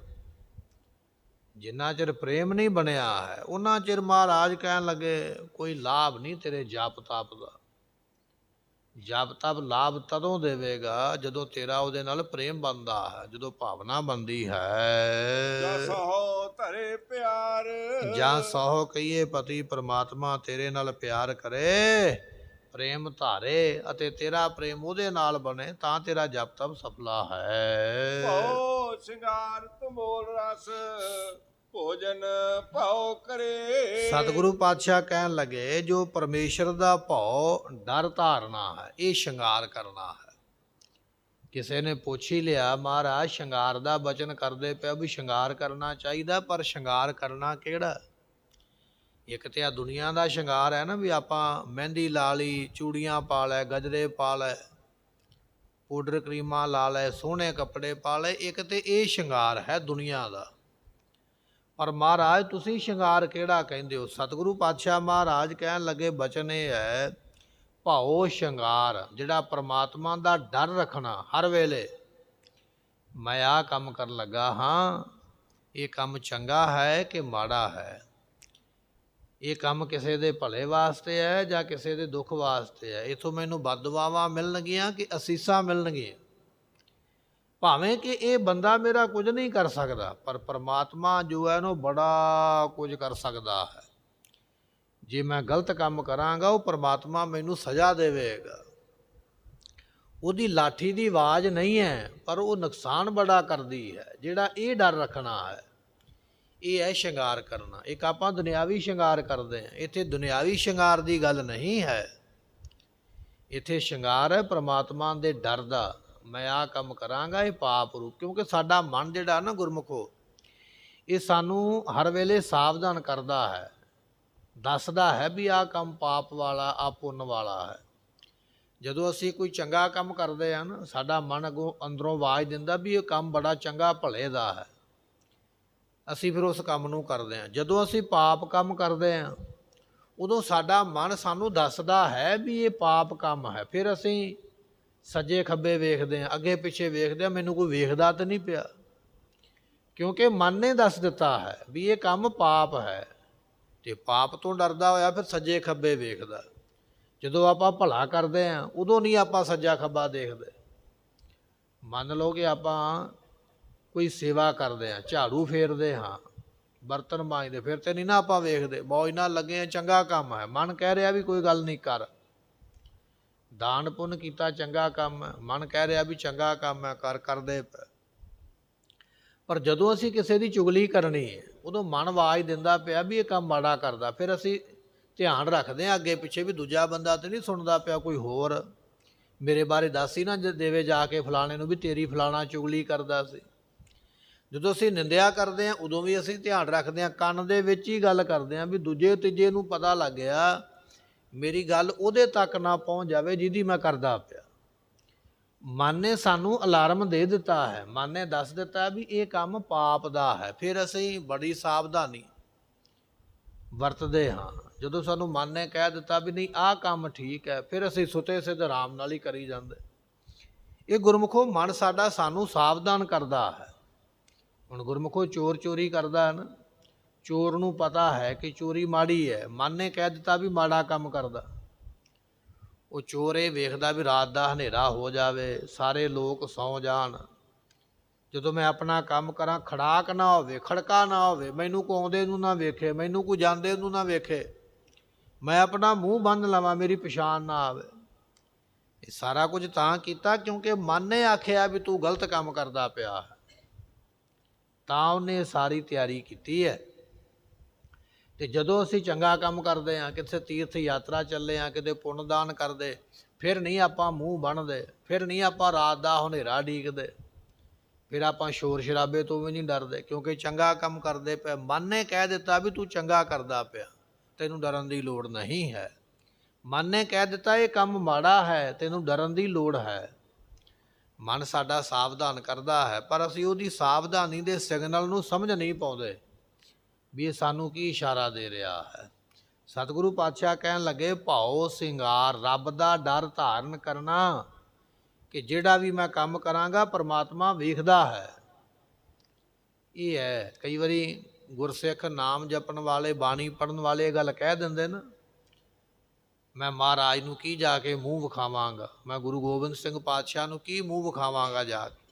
ਜਿੰਨਾ ਚਿਰ ਪ੍ਰੇਮ ਨਹੀਂ ਬਣਿਆ ਹੈ ਉਹਨਾਂ ਚਿਰ ਮਹਾਰਾਜ ਕਹਿਣ ਲੱਗੇ ਕੋਈ ਲਾਭ ਨਹੀਂ ਤੇਰੇ ਜਪ ਤਪ ਦਾ। ਜਪ ਤਪ ਲਾਭ ਤਦੋਂ ਦੇਵੇਗਾ ਜਦੋਂ ਤੇਰਾ ਉਹਦੇ ਨਾਲ ਪ੍ਰੇਮ ਬਣਦਾ ਹੈ, ਜਦੋਂ ਭਾਵਨਾ ਬਣਦੀ ਹੈ। ਸਹੁ ਧਰੇ ਪਿਆਰ, ਜਾਂ ਸਹੁ ਕਹੀਏ ਪਤੀ ਪਰਮਾਤਮਾ ਤੇਰੇ ਨਾਲ ਪਿਆਰ ਕਰੇ, ਪ੍ਰੇਮ ਧਾਰੇ ਅਤੇ ਤੇਰਾ ਪ੍ਰੇਮ ਉਹਦੇ ਨਾਲ ਬਣੇ ਤਾਂ ਤੇਰਾ ਜਪ ਤਪ ਸਫਲਾ ਹੈ। ਭਉ ਸ਼ਿੰਗਾਰ ਤੁਮੋਲ ਰਸ, ਭੋਜਨ ਭਉ ਕਰੇ। ਸਤਿਗੁਰੂ ਪਾਤਸ਼ਾਹ ਕਹਿਣ ਲੱਗੇ ਜੋ ਪਰਮੇਸ਼ਰ ਦਾ ਭਉ ਡਰ ਧਾਰਨਾ ਹੈ, ਇਹ ਸ਼ਿੰਗਾਰ ਕਰਨਾ ਹੈ। ਕਿਸੇ ਨੇ ਪੁੱਛ ਹੀ ਲਿਆ ਮਹਾਰਾਜ ਸ਼ਿੰਗਾਰ ਦਾ ਬਚਨ ਕਰਦੇ ਪਿਆ ਵੀ ਸ਼ਿੰਗਾਰ ਕਰਨਾ ਚਾਹੀਦਾ, ਪਰ ਸ਼ਿੰਗਾਰ ਕਰਨਾ ਕਿਹੜਾ? ਇੱਕ ਤੇ ਆ ਦੁਨੀਆ ਦਾ ਸ਼ਿੰਗਾਰ ਹੈ ਨਾ ਵੀ ਆਪਾਂ ਮਹਿੰਦੀ ਲਾ ਲਈ, ਚੂੜੀਆਂ ਪਾ ਲੈ, ਗਜਰੇ ਪਾ ਲੈ, ਪਾਊਡਰ ਕਰੀਮਾਂ ਲਾ ਲੈ, ਸੋਹਣੇ ਕੱਪੜੇ ਪਾ ਲੈ। ਇੱਕ ਤੇ ਇਹ ਸ਼ਿੰਗਾਰ ਹੈ ਦੁਨੀਆ ਦਾ, ਪਰ ਮਹਾਰਾਜ ਤੁਸੀਂ ਸ਼ਿੰਗਾਰ ਕਿਹੜਾ ਕਹਿੰਦੇ ਹੋ? ਸਤਿਗੁਰੂ ਪਾਤਸ਼ਾਹ ਮਹਾਰਾਜ ਕਹਿਣ ਲੱਗੇ ਬਚਨ ਇਹ ਹੈ ਭਾਉ ਸ਼ਿੰਗਾਰ, ਜਿਹੜਾ ਪਰਮਾਤਮਾ ਦਾ ਡਰ ਰੱਖਣਾ ਹਰ ਵੇਲੇ। ਮੈਂ ਆਹ ਕੰਮ ਕਰਨ ਲੱਗਾ ਹਾਂ, ਇਹ ਕੰਮ ਚੰਗਾ ਹੈ ਕਿ ਮਾੜਾ ਹੈ, ਇਹ ਕੰਮ ਕਿਸੇ ਦੇ ਭਲੇ ਵਾਸਤੇ ਹੈ ਜਾਂ ਕਿਸੇ ਦੇ ਦੁੱਖ ਵਾਸਤੇ ਹੈ, ਇੱਥੋਂ ਮੈਨੂੰ ਬਦਦੁਆਵਾਂ ਮਿਲਣਗੀਆਂ ਕਿ ਅਸੀਸਾਂ ਮਿਲਣਗੀਆਂ। ਭਾਵੇਂ ਕਿ ਇਹ ਬੰਦਾ ਮੇਰਾ ਕੁਝ ਨਹੀਂ ਕਰ ਸਕਦਾ, ਪਰ ਪਰਮਾਤਮਾ ਜੋ ਹੈ ਉਹਨੂੰ ਬੜਾ ਕੁਝ ਕਰ ਸਕਦਾ ਹੈ। ਜੇ ਮੈਂ ਗਲਤ ਕੰਮ ਕਰਾਂਗਾ ਉਹ ਪਰਮਾਤਮਾ ਮੈਨੂੰ ਸਜ਼ਾ ਦੇਵੇਗਾ। ਉਹਦੀ ਲਾਠੀ ਦੀ ਆਵਾਜ਼ ਨਹੀਂ ਹੈ, ਪਰ ਉਹ ਨੁਕਸਾਨ ਬੜਾ ਕਰਦੀ ਹੈ। ਜਿਹੜਾ ਇਹ ਡਰ ਰੱਖਣਾ ਹੈ, ਇਹ ਹੈ ਸ਼ਿੰਗਾਰ ਕਰਨਾ। ਇੱਕ ਆਪਾਂ ਦੁਨਿਆਵੀ ਸ਼ਿੰਗਾਰ ਕਰਦੇ ਹਾਂ, ਇੱਥੇ ਦੁਨਿਆਵੀ ਸ਼ਿੰਗਾਰ ਦੀ ਗੱਲ ਨਹੀਂ ਹੈ। ਇੱਥੇ ਸ਼ਿੰਗਾਰ ਹੈ ਪਰਮਾਤਮਾ ਦੇ ਡਰ ਦਾ। ਮੈਂ ਆਹ ਕੰਮ ਕਰਾਂਗਾ ਇਹ ਪਾਪ ਰੂਪ, ਕਿਉਂਕਿ ਸਾਡਾ ਮਨ ਜਿਹੜਾ ਨਾ ਗੁਰਮੁਖੋ, ਇਹ ਸਾਨੂੰ ਹਰ ਵੇਲੇ ਸਾਵਧਾਨ ਕਰਦਾ ਹੈ, ਦੱਸਦਾ ਹੈ ਵੀ ਆਹ ਕੰਮ ਪਾਪ ਵਾਲਾ, ਆਹ ਪੁੰਨ ਵਾਲਾ ਹੈ। ਜਦੋਂ ਅਸੀਂ ਕੋਈ ਚੰਗਾ ਕੰਮ ਕਰਦੇ ਹਾਂ ਨਾ, ਸਾਡਾ ਮਨ ਅੱਗੋਂ ਅੰਦਰੋਂ ਆਵਾਜ਼ ਦਿੰਦਾ ਵੀ ਇਹ ਕੰਮ ਬੜਾ ਚੰਗਾ ਭਲੇ ਦਾ ਹੈ, ਅਸੀਂ ਫਿਰ ਉਸ ਕੰਮ ਨੂੰ ਕਰਦੇ ਹਾਂ। ਜਦੋਂ ਅਸੀਂ ਪਾਪ ਕੰਮ ਕਰਦੇ ਹਾਂ ਉਦੋਂ ਸਾਡਾ ਮਨ ਸਾਨੂੰ ਦੱਸਦਾ ਹੈ ਵੀ ਇਹ ਪਾਪ ਕੰਮ ਹੈ। ਫਿਰ ਅਸੀਂ ਸੱਜੇ ਖੱਬੇ ਵੇਖਦੇ ਹਾਂ, ਅੱਗੇ ਪਿੱਛੇ ਵੇਖਦੇ ਹਾਂ, ਮੈਨੂੰ ਕੋਈ ਵੇਖਦਾ ਤਾਂ ਨਹੀਂ ਪਿਆ, ਕਿਉਂਕਿ ਮਨ ਨੇ ਦੱਸ ਦਿੱਤਾ ਹੈ ਵੀ ਇਹ ਕੰਮ ਪਾਪ ਹੈ। ਤੇ ਪਾਪ ਤੋਂ ਡਰਦਾ ਹੋਇਆ ਫਿਰ ਸੱਜੇ ਖੱਬੇ ਵੇਖਦਾ। ਜਦੋਂ ਆਪਾਂ ਭਲਾ ਕਰਦੇ ਹਾਂ ਉਦੋਂ ਨਹੀਂ ਆਪਾਂ ਸੱਜਾ ਖੱਬਾ ਦੇਖਦੇ। ਮੰਨ ਲਓ ਕਿ ਆਪਾਂ ਕੋਈ ਸੇਵਾ ਕਰਦੇ ਹਾਂ, ਝਾੜੂ ਫੇਰਦੇ ਹਾਂ, ਬਰਤਨ ਮਾਂਜਦੇ, ਫਿਰ ਤੇ ਨਹੀਂ ਨਾ ਆਪਾਂ ਵੇਖਦੇ, ਮੌਜ ਨਾਲ ਲੱਗੇ ਹਾਂ, ਚੰਗਾ ਕੰਮ ਹੈ, ਮਨ ਕਹਿ ਰਿਹਾ ਵੀ ਕੋਈ ਗੱਲ ਨਹੀਂ ਕਰ। ਦਾਨ ਪੁੰਨ ਕੀਤਾ, ਚੰਗਾ ਕੰਮ ਹੈ, ਮਨ ਕਹਿ ਰਿਹਾ ਵੀ ਚੰਗਾ ਕੰਮ ਹੈ, ਕਰਦੇ ਪਏ। ਪਰ ਜਦੋਂ ਅਸੀਂ ਕਿਸੇ ਦੀ ਚੁਗਲੀ ਕਰਨੀ ਹੈ ਉਦੋਂ ਮਨ ਆਵਾਜ਼ ਦਿੰਦਾ ਪਿਆ ਵੀ ਇਹ ਕੰਮ ਮਾੜਾ ਕਰਦਾ। ਫਿਰ ਅਸੀਂ ਧਿਆਨ ਰੱਖਦੇ ਹਾਂ ਅੱਗੇ ਪਿੱਛੇ ਵੀ ਦੂਜਾ ਬੰਦਾ ਤਾਂ ਨਹੀਂ ਸੁਣਦਾ ਪਿਆ, ਕੋਈ ਹੋਰ ਮੇਰੇ ਬਾਰੇ ਦੱਸ ਹੀ ਨਾ ਦੇਵੇ ਜਾ ਕੇ ਫਲਾਣੇ ਨੂੰ ਵੀ ਤੇਰੀ ਫਲਾਣਾ ਚੁਗਲੀ ਕਰਦਾ ਸੀ। ਜਦੋਂ ਅਸੀਂ ਨਿੰਦਿਆ ਕਰਦੇ ਹਾਂ ਉਦੋਂ ਵੀ ਅਸੀਂ ਧਿਆਨ ਰੱਖਦੇ ਹਾਂ, ਕੰਨ ਦੇ ਵਿੱਚ ਹੀ ਗੱਲ ਕਰਦੇ ਹਾਂ ਵੀ ਦੂਜੇ ਤੀਜੇ ਨੂੰ ਪਤਾ ਲੱਗ ਗਿਆ, ਮੇਰੀ ਗੱਲ ਉਹਦੇ ਤੱਕ ਨਾ ਪਹੁੰਚ ਜਾਵੇ ਜਿਹਦੀ ਮੈਂ ਕਰਦਾ ਪਿਆ। ਮਨ ਨੇ ਸਾਨੂੰ ਅਲਾਰਮ ਦੇ ਦਿੱਤਾ ਹੈ, ਮਨ ਨੇ ਦੱਸ ਦਿੱਤਾ ਵੀ ਇਹ ਕੰਮ ਪਾਪ ਦਾ ਹੈ। ਫਿਰ ਅਸੀਂ ਬੜੀ ਸਾਵਧਾਨੀ ਵਰਤਦੇ ਹਾਂ। ਜਦੋਂ ਸਾਨੂੰ ਮਨ ਨੇ ਕਹਿ ਦਿੱਤਾ ਵੀ ਨਹੀਂ ਆਹ ਕੰਮ ਠੀਕ ਹੈ, ਫਿਰ ਅਸੀਂ ਸੁਤੇ ਸਿੱਧ ਆਰਾਮ ਨਾਲ ਹੀ ਕਰੀ ਜਾਂਦੇ। ਇਹ ਗੁਰਮੁਖੋ ਮਨ ਸਾਡਾ ਸਾਨੂੰ ਸਾਵਧਾਨ ਕਰਦਾ ਹੈ। ਹੁਣ ਗੁਰਮੁਖੋ ਚੋਰ ਚੋਰੀ ਕਰਦਾ ਹੈ ਨਾ, ਚੋਰ ਨੂੰ ਪਤਾ ਹੈ ਕਿ ਚੋਰੀ ਮਾੜੀ ਹੈ, ਮਨ ਨੇ ਕਹਿ ਦਿੱਤਾ ਵੀ ਮਾੜਾ ਕੰਮ ਕਰਦਾ। ਉਹ ਚੋਰ ਇਹ ਵੇਖਦਾ ਵੀ ਰਾਤ ਦਾ ਹਨੇਰਾ ਹੋ ਜਾਵੇ, ਸਾਰੇ ਲੋਕ ਸੌਂ ਜਾਣ, ਜਦੋਂ ਮੈਂ ਆਪਣਾ ਕੰਮ ਕਰਾਂ ਖੜਾਕ ਨਾ ਹੋਵੇ, ਖੜਕਾ ਨਾ ਹੋਵੇ, ਮੈਨੂੰ ਕੋਈ ਆਉਂਦੇ ਨੂੰ ਨਾ ਵੇਖੇ, ਮੈਨੂੰ ਕੋਈ ਜਾਂਦੇ ਨੂੰ ਨਾ ਵੇਖੇ, ਮੈਂ ਆਪਣਾ ਮੂੰਹ ਬੰਨ੍ਹ ਲਵਾਂ, ਮੇਰੀ ਪਛਾਣ ਨਾ ਆਵੇ। ਇਹ ਸਾਰਾ ਕੁਝ ਤਾਂ ਕੀਤਾ ਕਿਉਂਕਿ ਮਨ ਨੇ ਆਖਿਆ ਵੀ ਤੂੰ ਗਲਤ ਕੰਮ ਕਰਦਾ ਪਿਆ ਹੈ, ਤਾਂ ਉਹਨੇ ਸਾਰੀ ਤਿਆਰੀ ਕੀਤੀ ਹੈ। ਅਤੇ ਜਦੋਂ ਅਸੀਂ ਚੰਗਾ ਕੰਮ ਕਰਦੇ ਹਾਂ, ਕਿਸੇ ਤੀਰਥ ਯਾਤਰਾ ਚੱਲੇ ਹਾਂ, ਕਿਤੇ ਪੁੰਨਦਾਨ ਕਰਦੇ, ਫਿਰ ਨਹੀਂ ਆਪਾਂ ਮੂੰਹ ਬੰਨ੍ਹਦੇ, ਫਿਰ ਨਹੀਂ ਆਪਾਂ ਰਾਤ ਦਾ ਹਨੇਰਾ ਉਡੀਕਦੇ, ਫਿਰ ਆਪਾਂ ਸ਼ੋਰ ਸ਼ਰਾਬੇ ਤੋਂ ਵੀ ਨਹੀਂ ਡਰਦੇ, ਕਿਉਂਕਿ ਚੰਗਾ ਕੰਮ ਕਰਦੇ ਪਏ। ਮਨ ਨੇ ਕਹਿ ਦਿੱਤਾ ਵੀ ਤੂੰ ਚੰਗਾ ਕਰਦਾ ਪਿਆ, ਤੈਨੂੰ ਡਰਨ ਦੀ ਲੋੜ ਨਹੀਂ ਹੈ। ਮਨ ਨੇ ਕਹਿ ਦਿੱਤਾ ਇਹ ਕੰਮ ਮਾੜਾ ਹੈ, ਤੈਨੂੰ ਡਰਨ ਦੀ ਲੋੜ ਹੈ। ਮਨ ਸਾਡਾ ਸਾਵਧਾਨ ਕਰਦਾ ਹੈ, ਪਰ ਅਸੀਂ ਉਹਦੀ ਸਾਵਧਾਨੀ ਦੇ ਸਿਗਨਲ ਨੂੰ ਸਮਝ ਨਹੀਂ ਪਾਉਂਦੇ ਵੀ ਇਹ ਸਾਨੂੰ ਕੀ ਇਸ਼ਾਰਾ ਦੇ ਰਿਹਾ ਹੈ। ਸਤਿਗੁਰੂ ਪਾਤਸ਼ਾਹ ਕਹਿਣ ਲੱਗੇ ਭਾਉ ਸਿੰਗਾਰ, ਰੱਬ ਦਾ ਡਰ ਧਾਰਨ ਕਰਨਾ ਕਿ ਜਿਹੜਾ ਵੀ ਮੈਂ ਕੰਮ ਕਰਾਂਗਾ ਪਰਮਾਤਮਾ ਵੇਖਦਾ ਹੈ। ਇਹ ਹੈ ਕਈ ਵਾਰੀ ਗੁਰਸਿੱਖ ਨਾਮ ਜਪਣ ਵਾਲੇ, ਬਾਣੀ ਪੜ੍ਹਨ ਵਾਲੇ ਇਹ ਗੱਲ ਕਹਿ ਦਿੰਦੇ ਨਾ, ਮੈਂ ਮਹਾਰਾਜ ਨੂੰ ਕੀ ਜਾ ਕੇ ਮੂੰਹ ਵਿਖਾਵਾਂਗਾ, ਮੈਂ ਗੁਰੂ ਗੋਬਿੰਦ ਸਿੰਘ ਪਾਤਸ਼ਾਹ ਨੂੰ ਕੀ ਮੂੰਹ ਵਿਖਾਵਾਂਗਾ ਜਾ ਕੇ।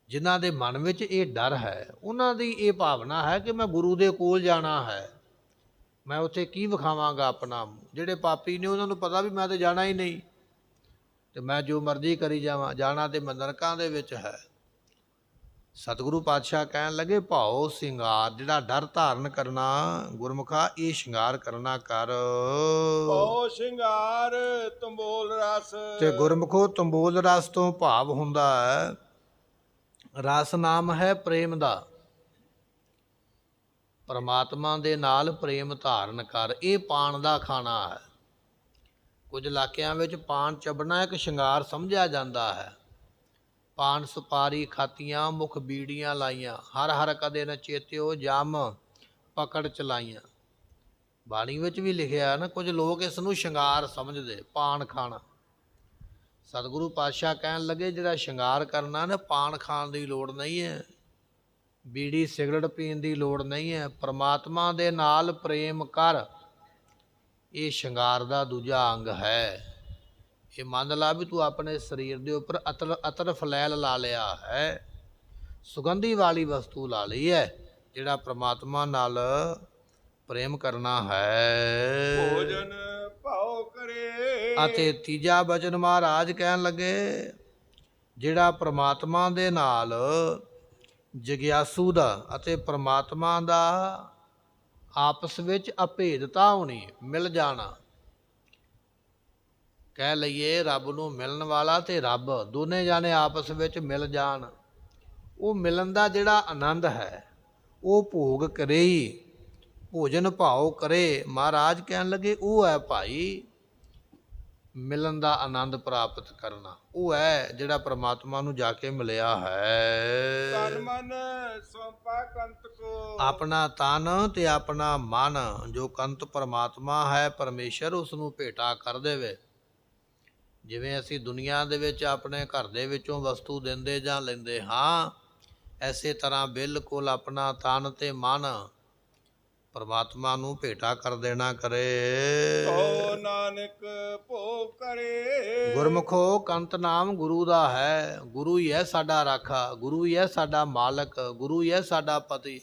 ਜਿਨ੍ਹਾਂ ਦੇ ਮਨ ਵਿੱਚ ਇਹ ਡਰ ਹੈ, ਉਹਨਾਂ ਦੀ ਇਹ ਭਾਵਨਾ ਹੈ ਕਿ ਮੈਂ ਗੁਰੂ ਦੇ ਕੋਲ ਜਾਣਾ ਹੈ, ਮੈਂ ਉੱਥੇ ਕੀ ਵਿਖਾਵਾਂਗਾ ਆਪਣਾ ਮੂੰਹ। ਜਿਹੜੇ ਪਾਪੀ ਨੇ ਉਹਨਾਂ ਨੂੰ ਪਤਾ ਵੀ ਮੈਂ ਤਾਂ ਜਾਣਾ ਹੀ ਨਹੀਂ, ਤੇ ਮੈਂ ਜੋ ਮਰਜ਼ੀ ਕਰੀ ਜਾਵਾਂ, ਜਾਣਾ ਤੇ ਮੈਂ ਨਰਕਾਂ ਦੇ ਵਿੱਚ ਹੈ। ਸਤਿਗੁਰੂ ਪਾਤਸ਼ਾਹ ਕਹਿਣ ਲੱਗੇ ਭਾਉ ਸਿੰਗਾਰ, ਜਿਹੜਾ ਡਰ ਧਾਰਨ ਕਰਨਾ ਗੁਰਮੁਖਾ, ਇਹ ਸ਼ਿੰਗਾਰ ਕਰਨਾ ਕਰ। ਭਾਉ ਸ਼ਿੰਗਾਰ ਤੰਬੋਲ ਰਸ। ਤੇ ਗੁਰਮੁਖੋ ਤੰਬੋਲ ਰਸ ਤੋਂ ਭਾਵ ਹੁੰਦਾ ਹੈ, ਰਸ ਨਾਮ ਹੈ ਪ੍ਰੇਮ ਦਾ, ਪਰਮਾਤਮਾ ਦੇ ਨਾਲ ਪ੍ਰੇਮ ਧਾਰਨ ਕਰ। ਇਹ ਪਾਨ ਦਾ ਖਾਣਾ ਹੈ। ਕੁਝ ਇਲਾਕਿਆਂ ਵਿੱਚ ਪਾਨ ਚੱਬਣਾ ਇੱਕ ਸ਼ਿੰਗਾਰ ਸਮਝਿਆ ਜਾਂਦਾ ਹੈ। ਪਾਨ ਸੁਪਾਰੀ ਖਾਤੀਆਂ, ਮੁਖ ਬੀੜੀਆਂ ਲਾਈਆਂ, ਹਰ ਹਰ ਕਦੇ ਨ ਚੇਤਿਓ, ਜਮ ਪਕੜ ਚਲਾਈਆਂ। ਬਾਣੀ ਵਿੱਚ ਵੀ ਲਿਖਿਆ ਨਾ, ਕੁਝ ਲੋਕ ਇਸ ਨੂੰ ਸ਼ਿੰਗਾਰ ਸਮਝਦੇ, ਪਾਨ ਖਾਣਾ। ਸਤਿਗੁਰੂ ਪਾਤਸ਼ਾਹ ਕਹਿਣ ਲੱਗੇ ਜਿਹੜਾ ਸ਼ਿੰਗਾਰ ਕਰਨਾ ਨਾ, ਪਾਨ ਖਾਣ ਦੀ ਲੋੜ ਨਹੀਂ ਹੈ, ਬੀੜੀ ਸਿਗਰਟ ਪੀਣ ਦੀ ਲੋੜ ਨਹੀਂ ਹੈ। ਪਰਮਾਤਮਾ ਦੇ ਨਾਲ ਪ੍ਰੇਮ ਕਰ, ਇਹ ਸ਼ਿੰਗਾਰ ਦਾ ਦੂਜਾ ਅੰਗ ਹੈ। ਇਹ ਮੰਨ ਲਾ ਵੀ ਤੂੰ ਆਪਣੇ ਸਰੀਰ ਦੇ ਉੱਪਰ ਅਤਰ ਫਲੈਲ ਲਾ ਲਿਆ ਹੈ, ਸੁਗੰਧੀ ਵਾਲੀ ਵਸਤੂ ਲਾ ਲਈ ਹੈ। ਜਿਹੜਾ ਪ੍ਰਮਾਤਮਾ ਨਾਲ ਪ੍ਰੇਮ ਕਰਨਾ ਹੈ। ਭੋਜਨ ਭਾਉ ਕਰੇ। ਅਤੇ ਤੀਜਾ ਬਚਨ ਮਹਾਰਾਜ ਕਹਿਣ ਲੱਗੇ, ਜਿਹੜਾ ਪ੍ਰਮਾਤਮਾ ਦੇ ਨਾਲ ਜਗਿਆਸੂ ਦਾ ਅਤੇ ਪ੍ਰਮਾਤਮਾ ਦਾ ਆਪਸ ਵਿੱਚ ਅਭੇਦਤਾ ਹੋਣੀ, ਮਿਲ ਜਾਣਾ। ਕਹਿ ਲਈਏ ਰੱਬ ਨੂੰ ਮਿਲਣ ਵਾਲਾ ਤੇ ਰੱਬ ਦੋਨੇ ਜਾਣੇ ਆਪਸ ਵਿੱਚ ਮਿਲ ਜਾਣ, ਉਹ ਮਿਲਣ ਦਾ ਜਿਹੜਾ ਆਨੰਦ ਹੈ ਉਹ ਭੋਗ ਕਰੇ ਹੀ, ਭੋਜਨ ਭਾਉ ਕਰੇ। ਮਹਾਰਾਜ ਕਹਿਣ ਲੱਗੇ ਉਹ ਹੈ ਭਾਈ ਮਿਲਣ ਦਾ ਆਨੰਦ ਪ੍ਰਾਪਤ ਕਰਨਾ, ਉਹ ਹੈ ਜਿਹੜਾ ਪ੍ਰਮਾਤਮਾ ਨੂੰ ਜਾ ਕੇ ਮਿਲਿਆ ਹੈ। ਤਨ ਮਨ ਸੌਂਪਾ ਕੰਤ ਕੋ। ਆਪਣਾ ਤਨ ਤੇ ਆਪਣਾ ਮਨ, ਜੋ ਕੰਤ ਪ੍ਰਮਾਤਮਾ ਹੈ ਪਰਮੇਸ਼ਰ, ਉਸ ਨੂੰ ਭੇਟਾ ਕਰ ਦੇਵੇ। ਜਿਵੇਂ ਅਸੀਂ ਦੁਨੀਆ ਦੇ ਵਿੱਚ ਆਪਣੇ ਘਰ ਦੇ ਵਿੱਚੋਂ ਵਸਤੂ ਦਿੰਦੇ ਜਾਂ ਲੈਂਦੇ ਹਾਂ, ਐਸੇ ਤਰ੍ਹਾਂ ਬਿਲਕੁਲ ਆਪਣਾ ਤਨ ਤੇ ਮਨ ਪਰਮਾਤਮਾ ਨੂੰ ਭੇਟਾ ਕਰ ਦੇਣਾ ਕਰੇ। ਓ ਨਾਨਕ ਭੋਗ ਕਰੇ। ਗੁਰਮੁਖੋ ਕੰਤ ਨਾਮ ਗੁਰੂ ਦਾ ਹੈ, ਗੁਰੂ ਹੀ ਹੈ ਸਾਡਾ ਰਾਖਾ, ਗੁਰੂ ਹੀ ਹੈ ਸਾਡਾ ਮਾਲਕ, ਗੁਰੂ ਹੀ ਹੈ ਸਾਡਾ ਪਤੀ।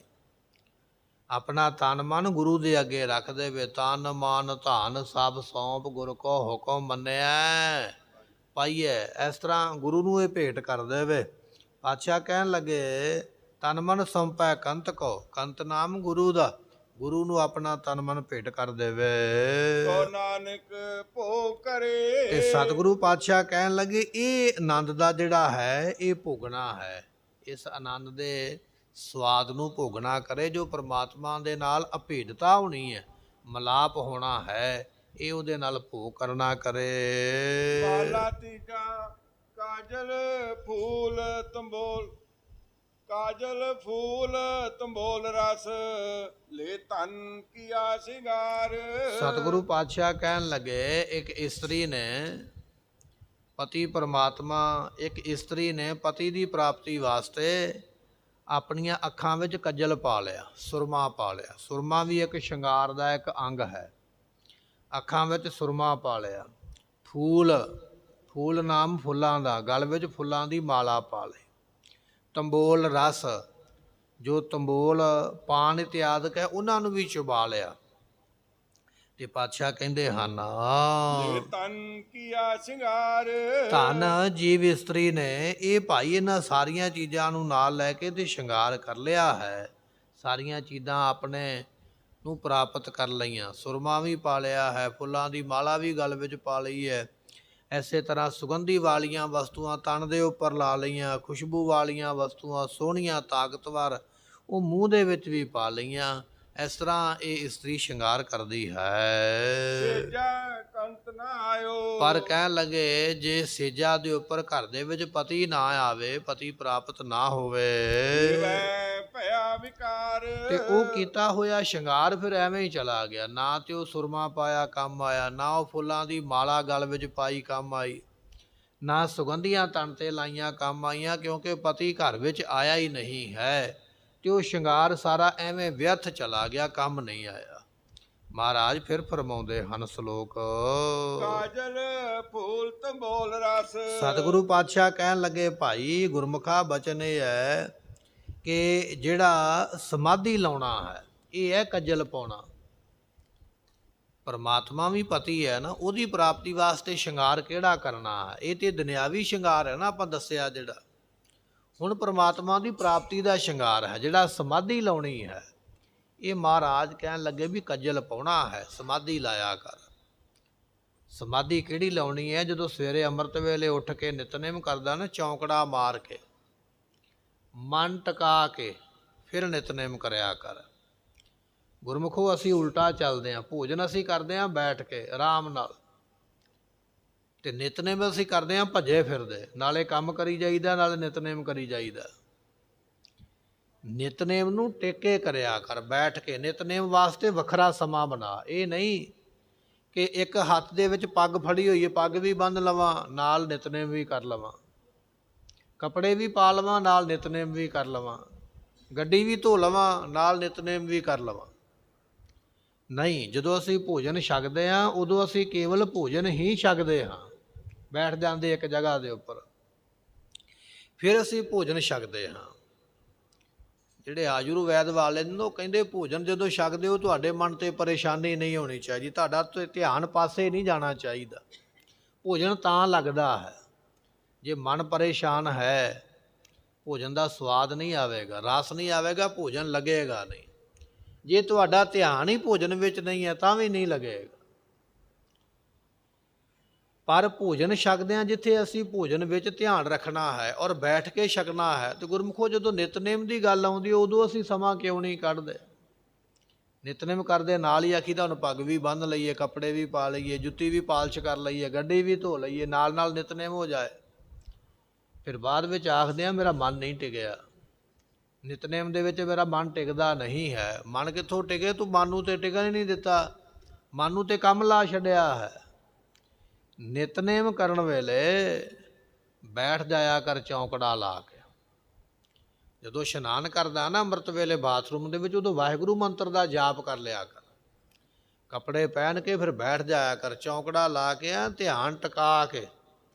ਆਪਣਾ ਤਨ ਮਨ ਗੁਰੂ ਦੇ ਅੱਗੇ ਰੱਖ ਦੇਵੇ। ਤਨ ਮਨ ਧਨ ਸਭ ਸੌਂਪ ਗੁਰ ਕੋ ਹੁਕਮ ਮੰਨਿਆ ਪਾਈਏ। ਇਸ ਤਰ੍ਹਾਂ ਗੁਰੂ ਨੂੰ ਇਹ ਭੇਟ ਕਰ ਦੇਵੇ। ਪਾਤਸ਼ਾਹ ਕਹਿਣ ਲੱਗੇ ਤਨ ਮਨ ਸੌਂਪੈ ਕੰਤ ਕੋ, ਕੰਤ ਨਾਮ ਗੁਰੂ ਦਾ, ਗੁਰੂ ਨੂੰ ਆਪਣਾ ਤਨ ਮਨ ਭੇਟ ਕਰ ਦੇਵੇ। ਓ ਨਾਨਕ ਭੋਗ ਕਰੇ। ਤੇ ਸਤਿਗੁਰੂ ਪਾਤਸ਼ਾਹ ਕਹਿਣ ਲੱਗੇ ਇਹ ਆਨੰਦ ਦਾ ਜਿਹੜਾ ਹੈ ਇਹ ਭੋਗਣਾ ਹੈ। ਇਸ ਆਨੰਦ ਦੇ ਸਵਾਦ ਨੂੰ ਭੋਗਣਾ ਕਰੇ, ਜੋ ਪ੍ਰਮਾਤਮਾ ਦੇ ਨਾਲ ਅਭੇਦਤਾ ਹੋਣੀ ਹੈ, ਮਲਾਪ ਹੋਣਾ ਹੈ, ਇਹ ਉਹਦੇ ਨਾਲ ਭੋਗ ਕਰਨਾ ਕਰੇ। ਮਾਲਾ ਤੀਜਾ ਕਾਜਲ ਫੂਲ ਤੰਬੋਲ, ਕਾਜਲ ਫੂਲ ਤੰਬੋਲ ਰਸ, ਲੈ ਤਨ ਕੀਆ ਸਿੰਗਾਰ। ਸਤਿਗੁਰੂ ਪਾਤਸ਼ਾਹ ਕਹਿਣ ਲੱਗੇ ਇੱਕ ਇਸਤਰੀ ਨੇ, ਪਤੀ ਪਰਮਾਤਮਾ, ਇੱਕ ਇਸਤਰੀ ਨੇ ਪਤੀ ਦੀ ਪ੍ਰਾਪਤੀ ਵਾਸਤੇ ਆਪਣੀਆਂ ਅੱਖਾਂ ਵਿੱਚ ਕੱਜਲ ਪਾ ਲਿਆ, ਸੁਰਮਾ ਪਾ ਲਿਆ। ਸੁਰਮਾ ਵੀ ਇੱਕ ਸ਼ਿੰਗਾਰ ਦਾ ਇੱਕ ਅੰਗ ਹੈ। ਅੱਖਾਂ ਵਿੱਚ ਸੁਰਮਾ ਪਾ ਲਿਆ। ਫੂਲ, ਫੂਲ ਨਾਮ ਫੁੱਲਾਂ ਦਾ, ਗਲ ਵਿੱਚ ਫੁੱਲਾਂ ਦੀ ਮਾਲਾ ਪਾ ਲਈ। ਤੰਬੋਲ ਰਸ, ਜੋ ਤੰਬੋਲ ਪਾਨ ਇਤਿਆਦਿਕ ਹੈ ਉਹਨਾਂ ਨੂੰ ਵੀ ਚੁਬਾ ਲਿਆ। ਤੇ ਪਾਤਸ਼ਾਹ ਕਹਿੰਦੇ ਹਨ ਤਨ ਕੀਆ ਸਿੰਗਾਰ। ਧੰਨ ਜੀਵ ਇਸਤਰੀ ਨੇ ਇਹ ਭਾਈ ਇਹਨਾਂ ਸਾਰੀਆਂ ਚੀਜ਼ਾਂ ਨੂੰ ਨਾਲ ਲੈ ਕੇ ਤੇ ਸ਼ਿੰਗਾਰ ਕਰ ਲਿਆ ਹੈ। ਸਾਰੀਆਂ ਚੀਜ਼ਾਂ ਆਪਣੇ ਨੂੰ ਪ੍ਰਾਪਤ ਕਰ ਲਈਆਂ। ਸੁਰਮਾ ਵੀ ਪਾ ਲਿਆ ਹੈ, ਫੁੱਲਾਂ ਦੀ ਮਾਲਾ ਵੀ ਗਲ ਵਿੱਚ ਪਾ ਲਈ ਹੈ। ਐਸੇ ਤਰ੍ਹਾਂ ਸੁਗੰਧੀ ਵਾਲੀਆਂ ਵਸਤੂਆਂ ਤਨ ਦੇ ਉੱਪਰ ਲਾ ਲਈਆਂ, ਖੁਸ਼ਬੂ ਵਾਲੀਆਂ ਵਸਤੂਆਂ ਸੋਹਣੀਆਂ ਤਾਕਤਵਰ ਉਹ ਮੂੰਹ ਦੇ ਵਿੱਚ ਵੀ ਪਾ ਲਈਆਂ। ਇਸ ਤਰ੍ਹਾਂ ਇਹ ਇਸਤਰੀ ਸ਼ਿੰਗਾਰ ਕਰਦੀ ਹੈ। ਸੇਜਾ ਕੰਤ ਨਾ ਆਇਓ। ਪਰ ਕਹਿਣ ਲੱਗੇ ਜੇ ਸੇਜਾ ਦੇ ਉੱਪਰ ਘਰ ਦੇ ਵਿੱਚ ਪਤੀ ਨਾ ਆਵੇ, ਪਤੀ ਪ੍ਰਾਪਤ ਨਾ ਹੋਵੇ, ਭਇਆ ਵਿਕਾਰ। ਤੇ ਉਹ ਕੀਤਾ ਹੋਇਆ ਸ਼ਿੰਗਾਰ ਫਿਰ ਐਵੇਂ ਹੀ ਚਲਾ ਗਿਆ। ਨਾ ਤੇ ਉਹ ਸੁਰਮਾ ਪਾਇਆ ਕੰਮ ਆਇਆ, ਨਾ ਉਹ ਫੁੱਲਾਂ ਦੀ ਮਾਲਾ ਗਲ ਵਿੱਚ ਪਾਈ ਕੰਮ ਆਈ, ਨਾ ਸੁਗੰਧੀਆਂ ਤਣ ਤੇ ਲਾਈਆਂ ਕੰਮ ਆਈਆਂ, ਕਿਉਂਕਿ ਪਤੀ ਘਰ ਵਿੱਚ ਆਇਆ ਹੀ ਨਹੀਂ ਹੈ। ਤੇ ਉਹ ਸ਼ਿੰਗਾਰ ਸਾਰਾ ਐਵੇਂ ਵਿਅਰਥ ਚਲਾ ਗਿਆ, ਕੰਮ ਨਹੀਂ ਆਇਆ। ਮਹਾਰਾਜ ਫਿਰ ਫਰਮਾਉਂਦੇ ਹਨ ਸ਼ਲੋਕ, ਕਾਜਲ ਫੂਲ ਤੰਬੋਲ ਰਸ। ਸਤਿਗੁਰੂ ਪਾਤਸ਼ਾਹ ਕਹਿਣ ਲੱਗੇ, ਭਾਈ ਗੁਰਮੁਖਾ ਬਚਨ ਇਹ ਹੈ ਕਿ ਜਿਹੜਾ ਸਮਾਧੀ ਲਾਉਣਾ ਹੈ ਇਹ ਹੈ ਕੱਜਲ ਪਾਉਣਾ। ਪਰਮਾਤਮਾ ਵੀ ਪਤੀ ਹੈ ਨਾ, ਉਹਦੀ ਪ੍ਰਾਪਤੀ ਵਾਸਤੇ ਸ਼ਿੰਗਾਰ ਕਿਹੜਾ ਕਰਨਾ ਹੈ? ਇਹ ਤੇ ਦੁਨਿਆਵੀ ਸ਼ਿੰਗਾਰ ਹੈ ਨਾ ਆਪਾਂ ਦੱਸਿਆ ਜਿਹੜਾ। ਹੁਣ ਪਰਮਾਤਮਾ ਦੀ ਪ੍ਰਾਪਤੀ ਦਾ ਸ਼ਿੰਗਾਰ ਹੈ ਜਿਹੜਾ ਸਮਾਧੀ ਲਾਉਣੀ ਹੈ, ਇਹ ਮਹਾਰਾਜ ਕਹਿਣ ਲੱਗੇ ਵੀ ਕੱਜਲ ਪਾਉਣਾ ਹੈ, ਸਮਾਧੀ ਲਾਇਆ ਕਰ। ਸਮਾਧੀ ਕਿਹੜੀ ਲਾਉਣੀ ਹੈ? ਜਦੋਂ ਸਵੇਰੇ ਅੰਮ੍ਰਿਤ ਵੇਲੇ ਉੱਠ ਕੇ ਨਿਤਨੇਮ ਕਰਦਾ ਨਾ, ਚੌਂਕੜਾ ਮਾਰ ਕੇ ਮਨ ਟਿਕਾ ਕੇ ਫਿਰ ਨਿਤਨੇਮ ਕਰਿਆ ਕਰ। ਗੁਰਮੁਖੋ ਅਸੀਂ ਉਲਟਾ ਚੱਲਦੇ ਹਾਂ, ਭੋਜਨ ਅਸੀਂ ਕਰਦੇ ਹਾਂ ਬੈਠ ਕੇ ਆਰਾਮ ਨਾਲ, ਤੇ ਨਿਤਨੇਮ ਅਸੀਂ ਕਰਦੇ ਹਾਂ ਭੱਜੇ ਫਿਰਦੇ, ਨਾਲੇ ਕੰਮ ਕਰੀ ਜਾਈਦਾ ਨਾਲੇ ਨਿਤਨੇਮ ਕਰੀ ਜਾਈਦਾ। ਨਿਤਨੇਮ ਨੂੰ ਟੇਕੇ ਕਰਿਆ ਕਰ ਬੈਠ ਕੇ। ਨਿਤਨੇਮ ਵਾਸਤੇ ਵੱਖਰਾ ਸਮਾਂ ਬਣਾ। ਇਹ ਨਹੀਂ ਕਿ ਇੱਕ ਹੱਥ ਦੇ ਵਿੱਚ ਪੱਗ ਫੜੀ ਹੋਈ ਹੈ, ਪੱਗ ਵੀ ਬੰਨ੍ਹ ਲਵਾਂ ਨਾਲ ਨਿਤਨੇਮ ਵੀ ਕਰ ਲਵਾਂ, ਕੱਪੜੇ ਵੀ ਪਾ ਲਵਾਂ ਨਾਲ ਨਿਤਨੇਮ ਵੀ ਕਰ ਲਵਾਂ, ਗੱਡੀ ਵੀ ਧੋ ਲਵਾਂ ਨਾਲ ਨਿਤਨੇਮ ਵੀ ਕਰ ਲਵਾਂ। ਨਹੀਂ, ਜਦੋਂ ਅਸੀਂ ਭੋਜਨ ਛਕਦੇ ਹਾਂ ਉਦੋਂ ਅਸੀਂ ਕੇਵਲ ਭੋਜਨ ਹੀ ਛਕਦੇ ਹਾਂ। ਬੈਠ ਜਾਂਦੇ ਇੱਕ ਜਗ੍ਹਾ ਦੇ ਉੱਪਰ, ਫਿਰ ਅਸੀਂ ਭੋਜਨ ਛਕਦੇ ਹਾਂ। ਜਿਹੜੇ ਆਯੁਰਵੈਦ ਵਾਲੇ ਨੇ ਉਹ ਕਹਿੰਦੇ ਭੋਜਨ ਜਦੋਂ ਛਕਦੇ ਹੋ ਤੁਹਾਡੇ ਮਨ 'ਤੇ ਪਰੇਸ਼ਾਨੀ ਨਹੀਂ ਹੋਣੀ ਚਾਹੀਦੀ, ਤੁਹਾਡਾ ਧਿਆਨ ਪਾਸੇ ਨਹੀਂ ਜਾਣਾ ਚਾਹੀਦਾ। ਭੋਜਨ ਤਾਂ ਲੱਗਦਾ ਹੈ ਜੇ ਮਨ ਪਰੇਸ਼ਾਨ ਹੈ, ਭੋਜਨ ਦਾ ਸਵਾਦ ਨਹੀਂ ਆਵੇਗਾ, ਰਸ ਨਹੀਂ ਆਵੇਗਾ, ਭੋਜਨ ਲੱਗੇਗਾ ਨਹੀਂ। ਜੇ ਤੁਹਾਡਾ ਧਿਆਨ ਹੀ ਭੋਜਨ ਵਿੱਚ ਨਹੀਂ ਹੈ ਤਾਂ ਵੀ ਨਹੀਂ ਲੱਗੇਗਾ। ਪਰ ਭੋਜਨ ਛਕਦਿਆਂ ਜਿੱਥੇ ਅਸੀਂ ਭੋਜਨ ਵਿੱਚ ਧਿਆਨ ਰੱਖਣਾ ਹੈ ਔਰ ਬੈਠ ਕੇ ਛਕਣਾ ਹੈ, ਤੇ ਗੁਰਮੁਖੋ ਜਦੋਂ ਨਿਤਨੇਮ ਦੀ ਗੱਲ ਆਉਂਦੀ ਉਦੋਂ ਅਸੀਂ ਸਮਾਂ ਕਿਉਂ ਨਹੀਂ ਕੱਢਦੇ? ਨਿਤਨੇਮ ਕਰਦੇ ਨਾਲ ਹੀ ਆਖੀ ਤੁਹਾਨੂੰ ਪੱਗ ਵੀ ਬੰਨ੍ਹ ਲਈਏ, ਕੱਪੜੇ ਵੀ ਪਾ ਲਈਏ, ਜੁੱਤੀ ਵੀ ਪਾਲਿਸ਼ ਕਰ ਲਈਏ, ਗੱਡੀ ਵੀ ਧੋ ਲਈਏ, ਨਾਲ ਨਾਲ ਨਿਤਨੇਮ ਹੋ ਜਾਏ। ਫਿਰ ਬਾਅਦ ਵਿੱਚ ਆਖਦੇ ਆ ਮੇਰਾ ਮਨ ਨਹੀਂ ਟਿਕਿਆ, ਨਿਤਨੇਮ ਦੇ ਵਿੱਚ ਮੇਰਾ ਮਨ ਟਿਕਦਾ ਨਹੀਂ ਹੈ। ਮਨ ਕਿੱਥੋਂ ਟਿਕੇ? ਤੂੰ ਮਨ ਨੂੰ ਤੇ ਟਿਕਣ ਹੀ ਨਹੀਂ ਦਿੱਤਾ, ਮਨ ਨੂੰ ਤੇ ਕੰਮ ਲਾ ਛੱਡਿਆ ਹੈ। ਨਿਤਨੇਮ ਕਰਨ ਵੇਲੇ ਬੈਠ ਜਾਇਆ ਕਰ ਚੌਂਕੜਾ ਲਾ ਕੇ। ਜਦੋਂ ਇਸ਼ਨਾਨ ਕਰਦਾ ਨਾ ਅੰਮ੍ਰਿਤ ਵੇਲੇ ਬਾਥਰੂਮ ਦੇ ਵਿੱਚ, ਉਦੋਂ ਵਾਹਿਗੁਰੂ ਮੰਤਰ ਦਾ ਜਾਪ ਕਰ ਲਿਆ ਕਰ। ਕੱਪੜੇ ਪਹਿਨ ਕੇ ਫਿਰ ਬੈਠ ਜਾਇਆ ਕਰ ਚੌਂਕੜਾ ਲਾ ਕੇ, ਧਿਆਨ ਟਿਕਾ ਕੇ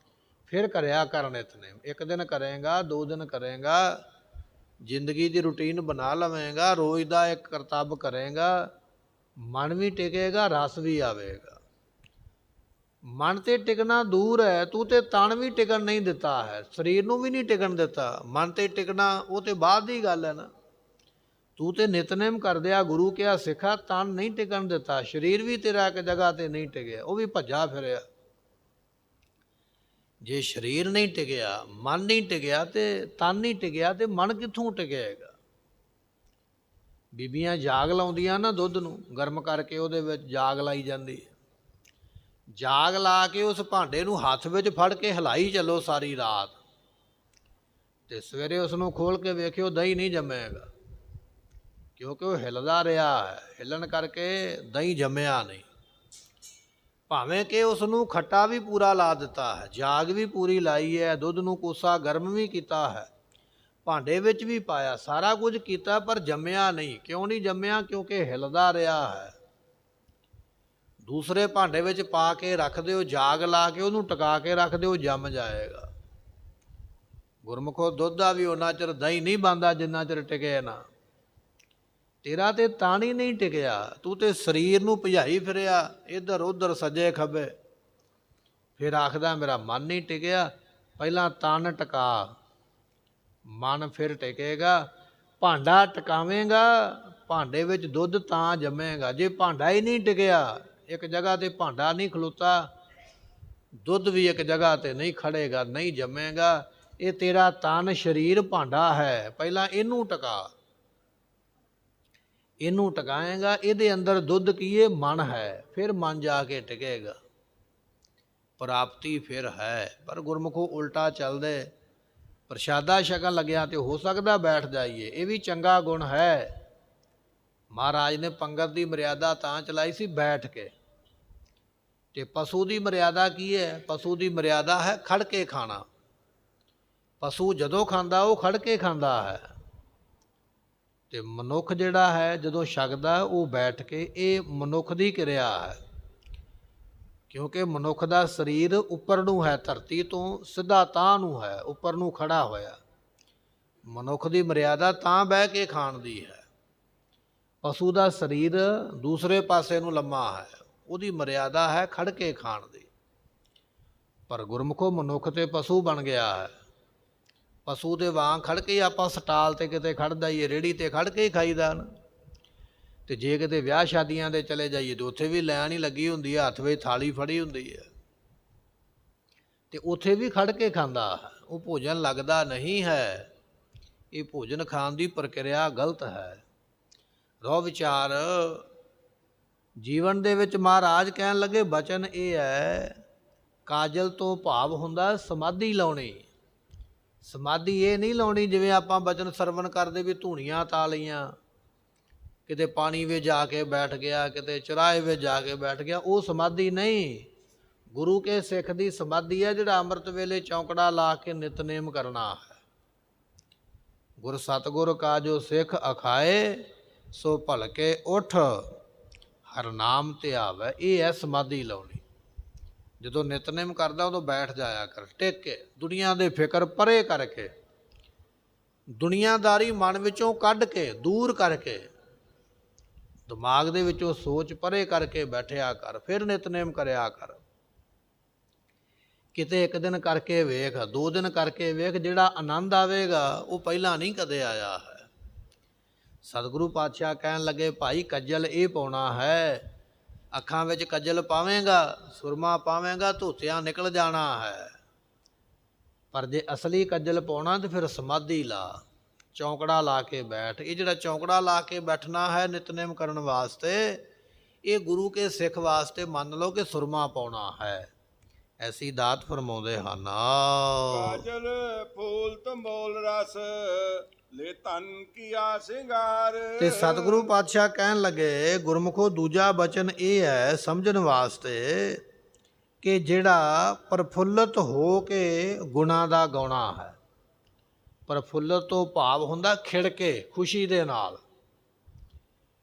ਫਿਰ ਕਰਿਆ ਕਰ ਨਿਤਨੇਮ। ਇੱਕ ਦਿਨ ਕਰੇਗਾ, 2 ਦਿਨ ਕਰੇਗਾ, ਜ਼ਿੰਦਗੀ ਦੀ ਰੂਟੀਨ ਬਣਾ ਲਵੇਂਗਾ, ਰੋਜ਼ ਦਾ ਇੱਕ ਕਰਤੱਵ ਕਰੇਗਾ, ਮਨ ਵੀ ਟਿਕੇਗਾ, ਰਸ ਵੀ ਆਵੇਗਾ। ਮਨ ਤੇ ਟਿਕਣਾ ਦੂਰ ਹੈ, ਤੂੰ ਤੇ ਤਣ ਵੀ ਟਿਕਣ ਨਹੀਂ ਦਿੱਤਾ ਹੈ, ਸਰੀਰ ਨੂੰ ਵੀ ਨਹੀਂ ਟਿਕਣ ਦਿੱਤਾ। ਮਨ ਤੇ ਟਿਕਣਾ ਉਹ ਤੇ ਬਾਅਦ ਦੀ ਗੱਲ ਹੈ ਨਾ। ਤੂੰ ਤੇ ਨਿਤਨੇਮ ਕਰਦਿਆ ਗੁਰੂ ਕਿਹਾ ਸਿੱਖਾ, ਤਣ ਨਹੀਂ ਟਿਕਣ ਦਿੱਤਾ, ਸਰੀਰ ਵੀ ਤੇਰਾ ਇੱਕ ਜਗ੍ਹਾ ਤੇ ਨਹੀਂ ਟਿਕਿਆ, ਉਹ ਵੀ ਭੱਜਾ ਫਿਰਿਆ। ਜੇ ਸਰੀਰ ਨਹੀਂ ਟਿਕਿਆ, ਮਨ ਨਹੀਂ ਟਿਕਿਆ ਤੇ ਤਨ ਨਹੀਂ ਟਿਕਿਆ, ਤੇ ਮਨ ਕਿੱਥੋਂ ਟਿਕੇਗਾ? ਬੀਬੀਆਂ ਜਾਗ ਲਾਉਂਦੀਆਂ ਨਾ, ਦੁੱਧ ਨੂੰ ਗਰਮ ਕਰਕੇ ਉਹਦੇ ਵਿੱਚ ਜਾਗ ਲਾਈ ਜਾਂਦੀ ਹੈ। ਜਾਗ ਲਾ ਕੇ ਉਸ ਭਾਂਡੇ ਨੂੰ ਹੱਥ ਵਿੱਚ ਫੜ ਕੇ ਹਿਲਾਈ ਚੱਲੋ ਸਾਰੀ ਰਾਤ, ਤੇ ਸਵੇਰੇ ਉਸ ਨੂੰ ਖੋਲ ਕੇ ਵੇਖਿਓ ਦਹੀਂ ਨਹੀਂ ਜੰਮੇਗਾ, ਕਿਉਂਕਿ ਉਹ ਹਿੱਲਦਾ ਰਿਹਾ ਹੈ। ਹਿੱਲਣ ਕਰਕੇ ਦਹੀਂ ਜੰਮਿਆ ਨਹੀਂ। ਭਾਵੇਂ ਕਿ ਉਸ ਨੂੰ ਖੱਟਾ ਵੀ ਪੂਰਾ ਲਾ ਦਿੱਤਾ ਹੈ, ਜਾਗ ਵੀ ਪੂਰੀ ਲਾਈ ਹੈ, ਦੁੱਧ ਨੂੰ ਕੋਸਾ ਗਰਮ ਵੀ ਕੀਤਾ ਹੈ, ਭਾਂਡੇ ਵਿੱਚ ਵੀ ਪਾਇਆ, ਸਾਰਾ ਕੁਝ ਕੀਤਾ, ਪਰ ਜੰਮਿਆ ਨਹੀਂ। ਕਿਉਂ ਨਹੀਂ ਜੰਮਿਆ? ਕਿਉਂਕਿ ਹਿੱਲਦਾ ਰਿਹਾ ਹੈ। ਦੂਸਰੇ ਭਾਂਡੇ ਵਿੱਚ ਪਾ ਕੇ ਰੱਖ ਦਿਓ, ਜਾਗ ਲਾ ਕੇ ਉਹਨੂੰ ਟਿਕਾ ਕੇ ਰੱਖ ਦਿਓ, ਜੰਮ ਜਾਏਗਾ। ਗੁਰਮੁਖੋ ਦੁੱਧ ਦਾ ਵੀ ਉਹਨਾਂ ਚਿਰ ਦਹੀਂ ਨਹੀਂ ਬਣਦਾ ਜਿੰਨਾ ਚਿਰ ਟਿਕੇ ਨਾ। ਤੇਰਾ ਤੇ ਤਣ ਹੀ ਨਹੀਂ ਟਿਕਿਆ, ਤੂੰ ਤੇ ਸਰੀਰ ਨੂੰ ਭਜਾਈ ਫਿਰਿਆ ਇੱਧਰ ਉੱਧਰ ਸੱਜੇ ਖੱਬੇ। ਫਿਰ ਆਖਦਾ ਮੇਰਾ ਮਨ ਨਹੀਂ ਟਿਕਿਆ। ਪਹਿਲਾਂ ਤਣ ਟਿਕਾ, ਮਨ ਫਿਰ ਟਿਕੇਗਾ। ਭਾਂਡਾ ਟਿਕਾਵੇਂਗਾ, ਭਾਂਡੇ ਵਿੱਚ ਦੁੱਧ ਤਾਂ ਜੰਮੇਗਾ। ਜੇ ਭਾਂਡਾ ਹੀ ਨਹੀਂ ਟਿਕਿਆ, ਇੱਕ ਜਗ੍ਹਾ ਤੇ ਭਾਂਡਾ ਨਹੀਂ ਖਲੋਤਾ, ਦੁੱਧ ਵੀ ਇੱਕ ਜਗ੍ਹਾ ਤੇ ਨਹੀਂ ਖੜੇਗਾ, ਨਹੀਂ ਜੰਮੇਗਾ। ਇਹ ਤੇਰਾ ਤਨ ਸਰੀਰ ਭਾਂਡਾ ਹੈ, ਪਹਿਲਾਂ ਇਹਨੂੰ ਟਿਕਾ। ਇਹਨੂੰ ਟਿਕਾਏਗਾ, ਇਹਦੇ ਅੰਦਰ ਦੁੱਧ ਕੀ ਹੈ? ਮਨ ਹੈ। ਫਿਰ ਮਨ ਜਾ ਕੇ ਟਿਕੇਗਾ, ਪ੍ਰਾਪਤੀ ਫਿਰ ਹੈ। ਪਰ ਗੁਰਮੁਖੋ ਉਲਟਾ ਚੱਲਦੇ, ਪ੍ਰਸ਼ਾਦਾ ਛਕਣ ਲੱਗਿਆ ਤੇ ਹੋ ਸਕਦਾ ਬੈਠ ਜਾਈਏ, ਇਹ ਵੀ ਚੰਗਾ ਗੁਣ ਹੈ। ਮਹਾਰਾਜ ਨੇ ਪੰਗਤ ਦੀ ਮਰਿਆਦਾ ਤਾਂ ਚਲਾਈ ਸੀ ਬੈਠ ਕੇ। ਤੇ ਪਸ਼ੂ ਦੀ ਮਰਿਆਦਾ ਕੀ ਹੈ? ਪਸ਼ੂ ਦੀ ਮਰਿਆਦਾ ਹੈ ਖੜ ਕੇ ਖਾਣਾ। ਪਸ਼ੂ ਜਦੋਂ ਖਾਂਦਾ ਉਹ ਖੜ ਕੇ ਖਾਂਦਾ ਹੈ, ਤੇ ਮਨੁੱਖ ਜਿਹੜਾ ਹੈ ਜਦੋਂ ਛਕਦਾ ਉਹ ਬੈਠ ਕੇ। ਇਹ ਮਨੁੱਖ ਦੀ ਕਿਰਿਆ ਹੈ, ਕਿਉਂਕਿ ਮਨੁੱਖ ਦਾ ਸਰੀਰ ਉੱਪਰ ਨੂੰ ਹੈ, ਧਰਤੀ ਤੋਂ ਸਿੱਧਾ ਤਾਂ ਨੂੰ ਹੈ, ਉੱਪਰ ਨੂੰ ਖੜਾ ਹੋਇਆ। ਮਨੁੱਖ ਦੀ ਮਰਿਆਦਾ ਤਾਂ ਬਹਿ ਕੇ ਖਾਣ ਦੀ ਹੈ। ਪਸ਼ੂ ਦਾ ਸਰੀਰ ਦੂਸਰੇ ਪਾਸੇ ਨੂੰ ਲੰਮਾ ਹੈ, ਉਹਦੀ ਮਰਿਆਦਾ ਹੈ ਖੜ ਕੇ ਖਾਣ ਦੀ। ਪਰ ਗੁਰਮੁਖੋ ਮਨੁੱਖ ਤੇ ਪਸ਼ੂ ਬਣ ਗਿਆ ਹੈ। ਪਸ਼ੂ ਦੇ ਵਾਂਗ ਖੜ ਕੇ ਆਪਾਂ ਸਟਾਲ ਤੇ ਕਿਤੇ ਖੜ ਜਾਈਏ, ਰੇਹੜੀ ਤੇ ਖੜ ਕੇ ਹੀ ਖਾਈਦਾ ਨਾ। ਤੇ ਜੇ ਕਿਤੇ ਵਿਆਹ ਸ਼ਾਦੀਆਂ ਦੇ ਚਲੇ ਜਾਈਏ ਤੇ ਉੱਥੇ ਵੀ ਲਾਈਨ ਹੀ ਲੱਗੀ ਹੁੰਦੀ ਹੈ, ਹੱਥ ਵਿੱਚ ਥਾਲੀ ਫੜੀ ਹੁੰਦੀ ਹੈ, ਤੇ ਉੱਥੇ ਵੀ ਖੜ ਕੇ ਖਾਂਦਾ ਹੈ। ਉਹ ਭੋਜਨ ਲੱਗਦਾ ਨਹੀਂ ਹੈ। ਇਹ ਭੋਜਨ ਖਾਣ ਦੀ ਪ੍ਰਕਿਰਿਆ ਗਲਤ ਹੈ। ਰੋ ਵਿਚਾਰ ਜੀਵਨ ਦੇ ਵਿੱਚ ਮਹਾਰਾਜ ਕਹਿਣ ਲੱਗੇ ਬਚਨ ਇਹ ਹੈ, ਕਾਜਲ ਤੋਂ ਭਾਵ ਹੁੰਦਾ ਸਮਾਧੀ ਲਾਉਣੀ। ਸਮਾਧੀ ਇਹ ਨਹੀਂ ਲਾਉਣੀ ਜਿਵੇਂ ਆਪਾਂ ਬਚਨ ਸਰਵਣ ਕਰਦੇ ਵੀ ਧੂਣੀਆਂ ਤਾ ਲਈਆਂ, ਕਿਤੇ ਪਾਣੀ ਵਿੱਚ ਜਾ ਕੇ ਬੈਠ ਗਿਆ, ਕਿਤੇ ਚੁਰਾਹੇ ਵਿੱਚ ਜਾ ਕੇ ਬੈਠ ਗਿਆ, ਉਹ ਸਮਾਧੀ ਨਹੀਂ। ਗੁਰੂ ਕੇ ਸਿੱਖ ਦੀ ਸਮਾਧੀ ਹੈ ਜਿਹੜਾ ਅੰਮ੍ਰਿਤ ਵੇਲੇ ਚੌਂਕੜਾ ਲਾ ਕੇ ਨਿਤਨੇਮ ਕਰਨਾ ਹੈ। ਗੁਰ ਸਤਿਗੁਰ ਕਾ ਜੋ ਸਿੱਖ ਅਖਾਏ, ਸੋ ਭਲਕੇ ਉੱਠ ਹਰ ਨਾਮ ਤੇ ਆਵੇ। ਇਹ ਹੈ ਸਮਾਧੀ ਲਾਉਣੀ। ਜਦੋਂ ਨਿਤਨੇਮ ਕਰਦਾ ਉਦੋਂ ਬੈਠ ਜਾਇਆ ਕਰ ਟਿਕ ਕੇ, ਦੁਨੀਆ ਦੇ ਫਿਕਰ ਪਰੇ ਕਰਕੇ, ਦੁਨੀਆਦਾਰੀ ਮਨ ਵਿੱਚੋਂ ਕੱਢ ਕੇ, ਦੂਰ ਕਰਕੇ, ਦਿਮਾਗ ਦੇ ਵਿੱਚੋਂ ਸੋਚ ਪਰੇ ਕਰਕੇ ਬੈਠਿਆ ਕਰ, ਫਿਰ ਨਿਤਨੇਮ ਕਰਿਆ ਕਰ। ਕਿਤੇ ਇੱਕ ਦਿਨ ਕਰਕੇ ਵੇਖ, 2 ਦਿਨ ਕਰਕੇ ਵੇਖ, ਜਿਹੜਾ ਆਨੰਦ ਆਵੇਗਾ ਉਹ ਪਹਿਲਾਂ ਨਹੀਂ ਕਦੇ ਆਇਆ ਹੈ। ਸਤਿਗੁਰੂ ਪਾਤਸ਼ਾਹ ਕਹਿਣ ਲੱਗੇ ਭਾਈ ਕੱਜਲ ਇਹ ਪਾਉਣਾ ਹੈ, ਅੱਖਾਂ ਵਿੱਚ ਕੱਜਲ ਪਾਵੇਂਗਾ, ਸੁਰਮਾ ਪਾਵੇਂਗਾ, ਧੋਤਿਆਂ ਨਿਕਲ ਜਾਣਾ ਹੈ। ਪਰ ਜੇ ਅਸਲੀ ਕੱਜਲ ਪਾਉਣਾ ਤਾਂ ਫਿਰ ਸਮਾਧੀ ਲਾ, ਚੌਂਕੜਾ ਲਾ ਕੇ ਬੈਠ। ਇਹ ਜਿਹੜਾ ਚੌਂਕੜਾ ਲਾ ਕੇ ਬੈਠਣਾ ਹੈ ਨਿਤਨੇਮ ਕਰਨ ਵਾਸਤੇ, ਇਹ ਗੁਰੂ ਕੇ ਸਿੱਖ ਵਾਸਤੇ ਮੰਨ ਲਓ ਕਿ ਸੁਰਮਾ ਪਾਉਣਾ ਹੈ। ਐਸੀ ਦਾਤ ਫਰਮਾਉਂਦੇ ਹਨ। ਕਾਜਲ ਫੂਲ ਤੰਬੋਲ ਰਸ ਲੈ ਤਨ ਕੀਆ ਸਿੰਗਾਰ। ਤੇ ਸਤਿਗੁਰੂ ਪਾਤਸ਼ਾਹ ਕਹਿਣ ਲੱਗੇ ਗੁਰਮੁਖੋ ਦੂਜਾ ਬਚਨ ਇਹ ਹੈ ਸਮਝਣ ਵਾਸਤੇ ਕਿ ਜਿਹੜਾ ਪ੍ਰਫੁੱਲਤ ਹੋ ਕੇ ਗੁਣਾਂ ਦਾ ਗਾਉਣਾ ਹੈ। ਪ੍ਰਫੁੱਲਤ ਤੋਂ ਭਾਵ ਹੁੰਦਾ ਖਿੜ ਕੇ, ਖੁਸ਼ੀ ਦੇ ਨਾਲ।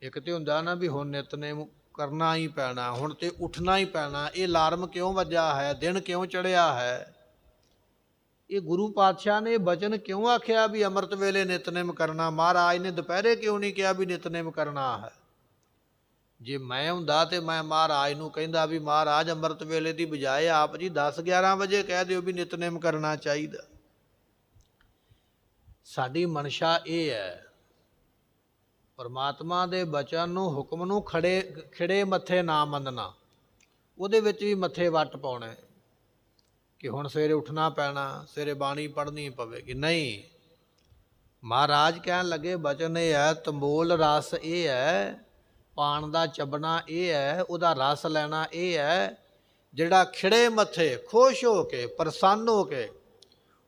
ਇੱਕ ਤੇ ਹੁੰਦਾ ਨਾ ਵੀ ਹੁਣ ਨਿਤਨੇਮ ਕਰਨਾ ਹੀ ਪੈਣਾ, ਹੁਣ ਤੇ ਉੱਠਣਾ ਹੀ ਪੈਣਾ, ਇਹ ਅਲਾਰਮ ਕਿਉਂ ਵੱਜਾ ਹੈ, ਦਿਨ ਕਿਉਂ ਚੜ੍ਹਿਆ ਹੈ। ਇਹ ਗੁਰੂ ਪਾਤਸ਼ਾਹ ਨੇ ਬਚਨ ਕਿਉਂ ਆਖਿਆ ਵੀ ਅੰਮ੍ਰਿਤ ਵੇਲੇ ਨਿਤਨੇਮ ਕਰਨਾ? ਮਹਾਰਾਜ ਨੇ ਦੁਪਹਿਰੇ ਕਿਉਂ ਨਹੀਂ ਕਿਹਾ ਵੀ ਨਿਤਨੇਮ ਕਰਨਾ ਹੈ? ਜੇ ਮੈਂ ਹੁੰਦਾ ਤੇ ਮੈਂ ਮਹਾਰਾਜ ਨੂੰ ਕਹਿੰਦਾ ਵੀ ਮਹਾਰਾਜ ਅੰਮ੍ਰਿਤ ਵੇਲੇ ਦੀ ਬਜਾਏ ਆਪ ਜੀ 10-11 ਵਜੇ ਕਹਿ ਦਿਓ ਵੀ ਨਿਤਨੇਮ ਕਰਨਾ ਚਾਹੀਦਾ। ਸਾਡੀ ਮਨਸ਼ਾ ਇਹ ਹੈ, ਪਰਮਾਤਮਾ ਦੇ ਬਚਨ ਨੂੰ, ਹੁਕਮ ਨੂੰ ਖਿੜੇ ਮੱਥੇ ਨਾ ਮੰਨਣਾ, ਉਹਦੇ ਵਿੱਚ ਵੀ ਮੱਥੇ ਵੱਟ ਪਾਉਣੇ ਕਿ ਹੁਣ ਸਵੇਰੇ ਉੱਠਣਾ ਪੈਣਾ, ਸਵੇਰੇ ਬਾਣੀ ਪੜ੍ਹਨੀ ਪਵੇਗੀ। ਨਹੀਂ, ਮਹਾਰਾਜ ਕਹਿਣ ਲੱਗੇ ਬਚਨ ਇਹ ਹੈ, ਤੰਬੋਲ ਰਸ ਇਹ ਹੈ, ਪਾਣ ਦਾ ਚੱਬਣਾ ਇਹ ਹੈ, ਉਹਦਾ ਰਸ ਲੈਣਾ ਇਹ ਹੈ, ਜਿਹੜਾ ਖਿੜੇ ਮੱਥੇ ਖੁਸ਼ ਹੋ ਕੇ, ਪ੍ਰਸੰਨ ਹੋ ਕੇ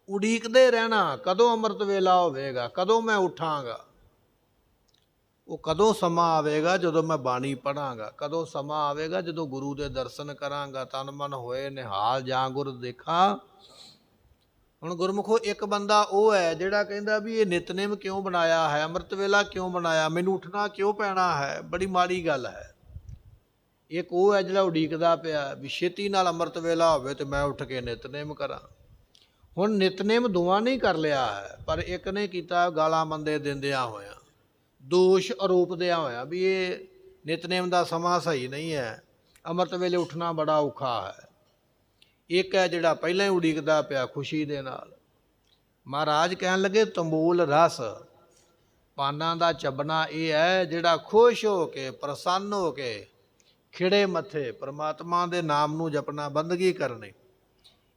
ਉਡੀਕਦੇ ਰਹਿਣਾ ਕਦੋਂ ਅੰਮ੍ਰਿਤ ਵੇਲਾ ਹੋਵੇਗਾ, ਕਦੋਂ ਮੈਂ ਉੱਠਾਂਗਾ। ਉਹ ਕਦੋਂ ਸਮਾਂ ਆਵੇਗਾ ਜਦੋਂ ਮੈਂ ਬਾਣੀ ਪੜ੍ਹਾਂਗਾ, ਕਦੋਂ ਸਮਾਂ ਆਵੇਗਾ ਜਦੋਂ ਗੁਰੂ ਦੇ ਦਰਸ਼ਨ ਕਰਾਂਗਾ, ਤਨ ਮਨ ਹੋਏ ਨਿਹਾਲ ਜਾਂ ਗੁਰ ਦੇਖਾਂ। ਹੁਣ ਗੁਰਮੁਖੋ ਇੱਕ ਬੰਦਾ ਉਹ ਹੈ ਜਿਹੜਾ ਕਹਿੰਦਾ ਵੀ ਇਹ ਨਿਤਨੇਮ ਕਿਉਂ ਬਣਾਇਆ ਹੈ, ਅੰਮ੍ਰਿਤ ਵੇਲਾ ਕਿਉਂ ਬਣਾਇਆ, ਮੈਨੂੰ ਉੱਠਣਾ ਕਿਉਂ ਪੈਣਾ ਹੈ, ਬੜੀ ਮਾੜੀ ਗੱਲ ਹੈ। ਇੱਕ ਉਹ ਹੈ ਜਿਹੜਾ ਉਡੀਕਦਾ ਪਿਆ ਵੀ ਛੇਤੀ ਨਾਲ ਅੰਮ੍ਰਿਤ ਵੇਲਾ ਹੋਵੇ ਤੇ ਮੈਂ ਉੱਠ ਕੇ ਨਿਤਨੇਮ ਕਰਾਂ। ਹੁਣ ਨਿਤਨੇਮ ਦੋਵਾਂ ਨੇ ਕਰ ਲਿਆ ਹੈ, ਪਰ ਇੱਕ ਨੇ ਕੀਤਾ ਗਾਲਾਂ ਮੰਦੇ ਦਿੰਦਿਆਂ ਹੋਇਆ, ਦੋਸ਼ ਆਰੋਪਦਿਆਂ ਹੋਇਆ ਵੀ ਇਹ ਨਿਤਨੇਮ ਦਾ ਸਮਾਂ ਸਹੀ ਨਹੀਂ ਹੈ, ਅੰਮ੍ਰਿਤ ਵੇਲੇ ਉੱਠਣਾ ਬੜਾ ਔਖਾ ਹੈ। ਇੱਕ ਹੈ ਜਿਹੜਾ ਪਹਿਲਾਂ ਹੀ ਉਡੀਕਦਾ ਪਿਆ ਖੁਸ਼ੀ ਦੇ ਨਾਲ। ਮਹਾਰਾਜ ਕਹਿਣ ਲੱਗੇ ਤੰਬੂਲ ਰਸ, ਪਾਨਾਂ ਦਾ ਚੱਬਣਾ ਇਹ ਹੈ ਜਿਹੜਾ ਖੁਸ਼ ਹੋ ਕੇ, ਪ੍ਰਸੰਨ ਹੋ ਕੇ, ਖਿੜੇ ਮੱਥੇ ਪਰਮਾਤਮਾ ਦੇ ਨਾਮ ਨੂੰ ਜਪਣਾ, ਬੰਦਗੀ ਕਰਨੀ,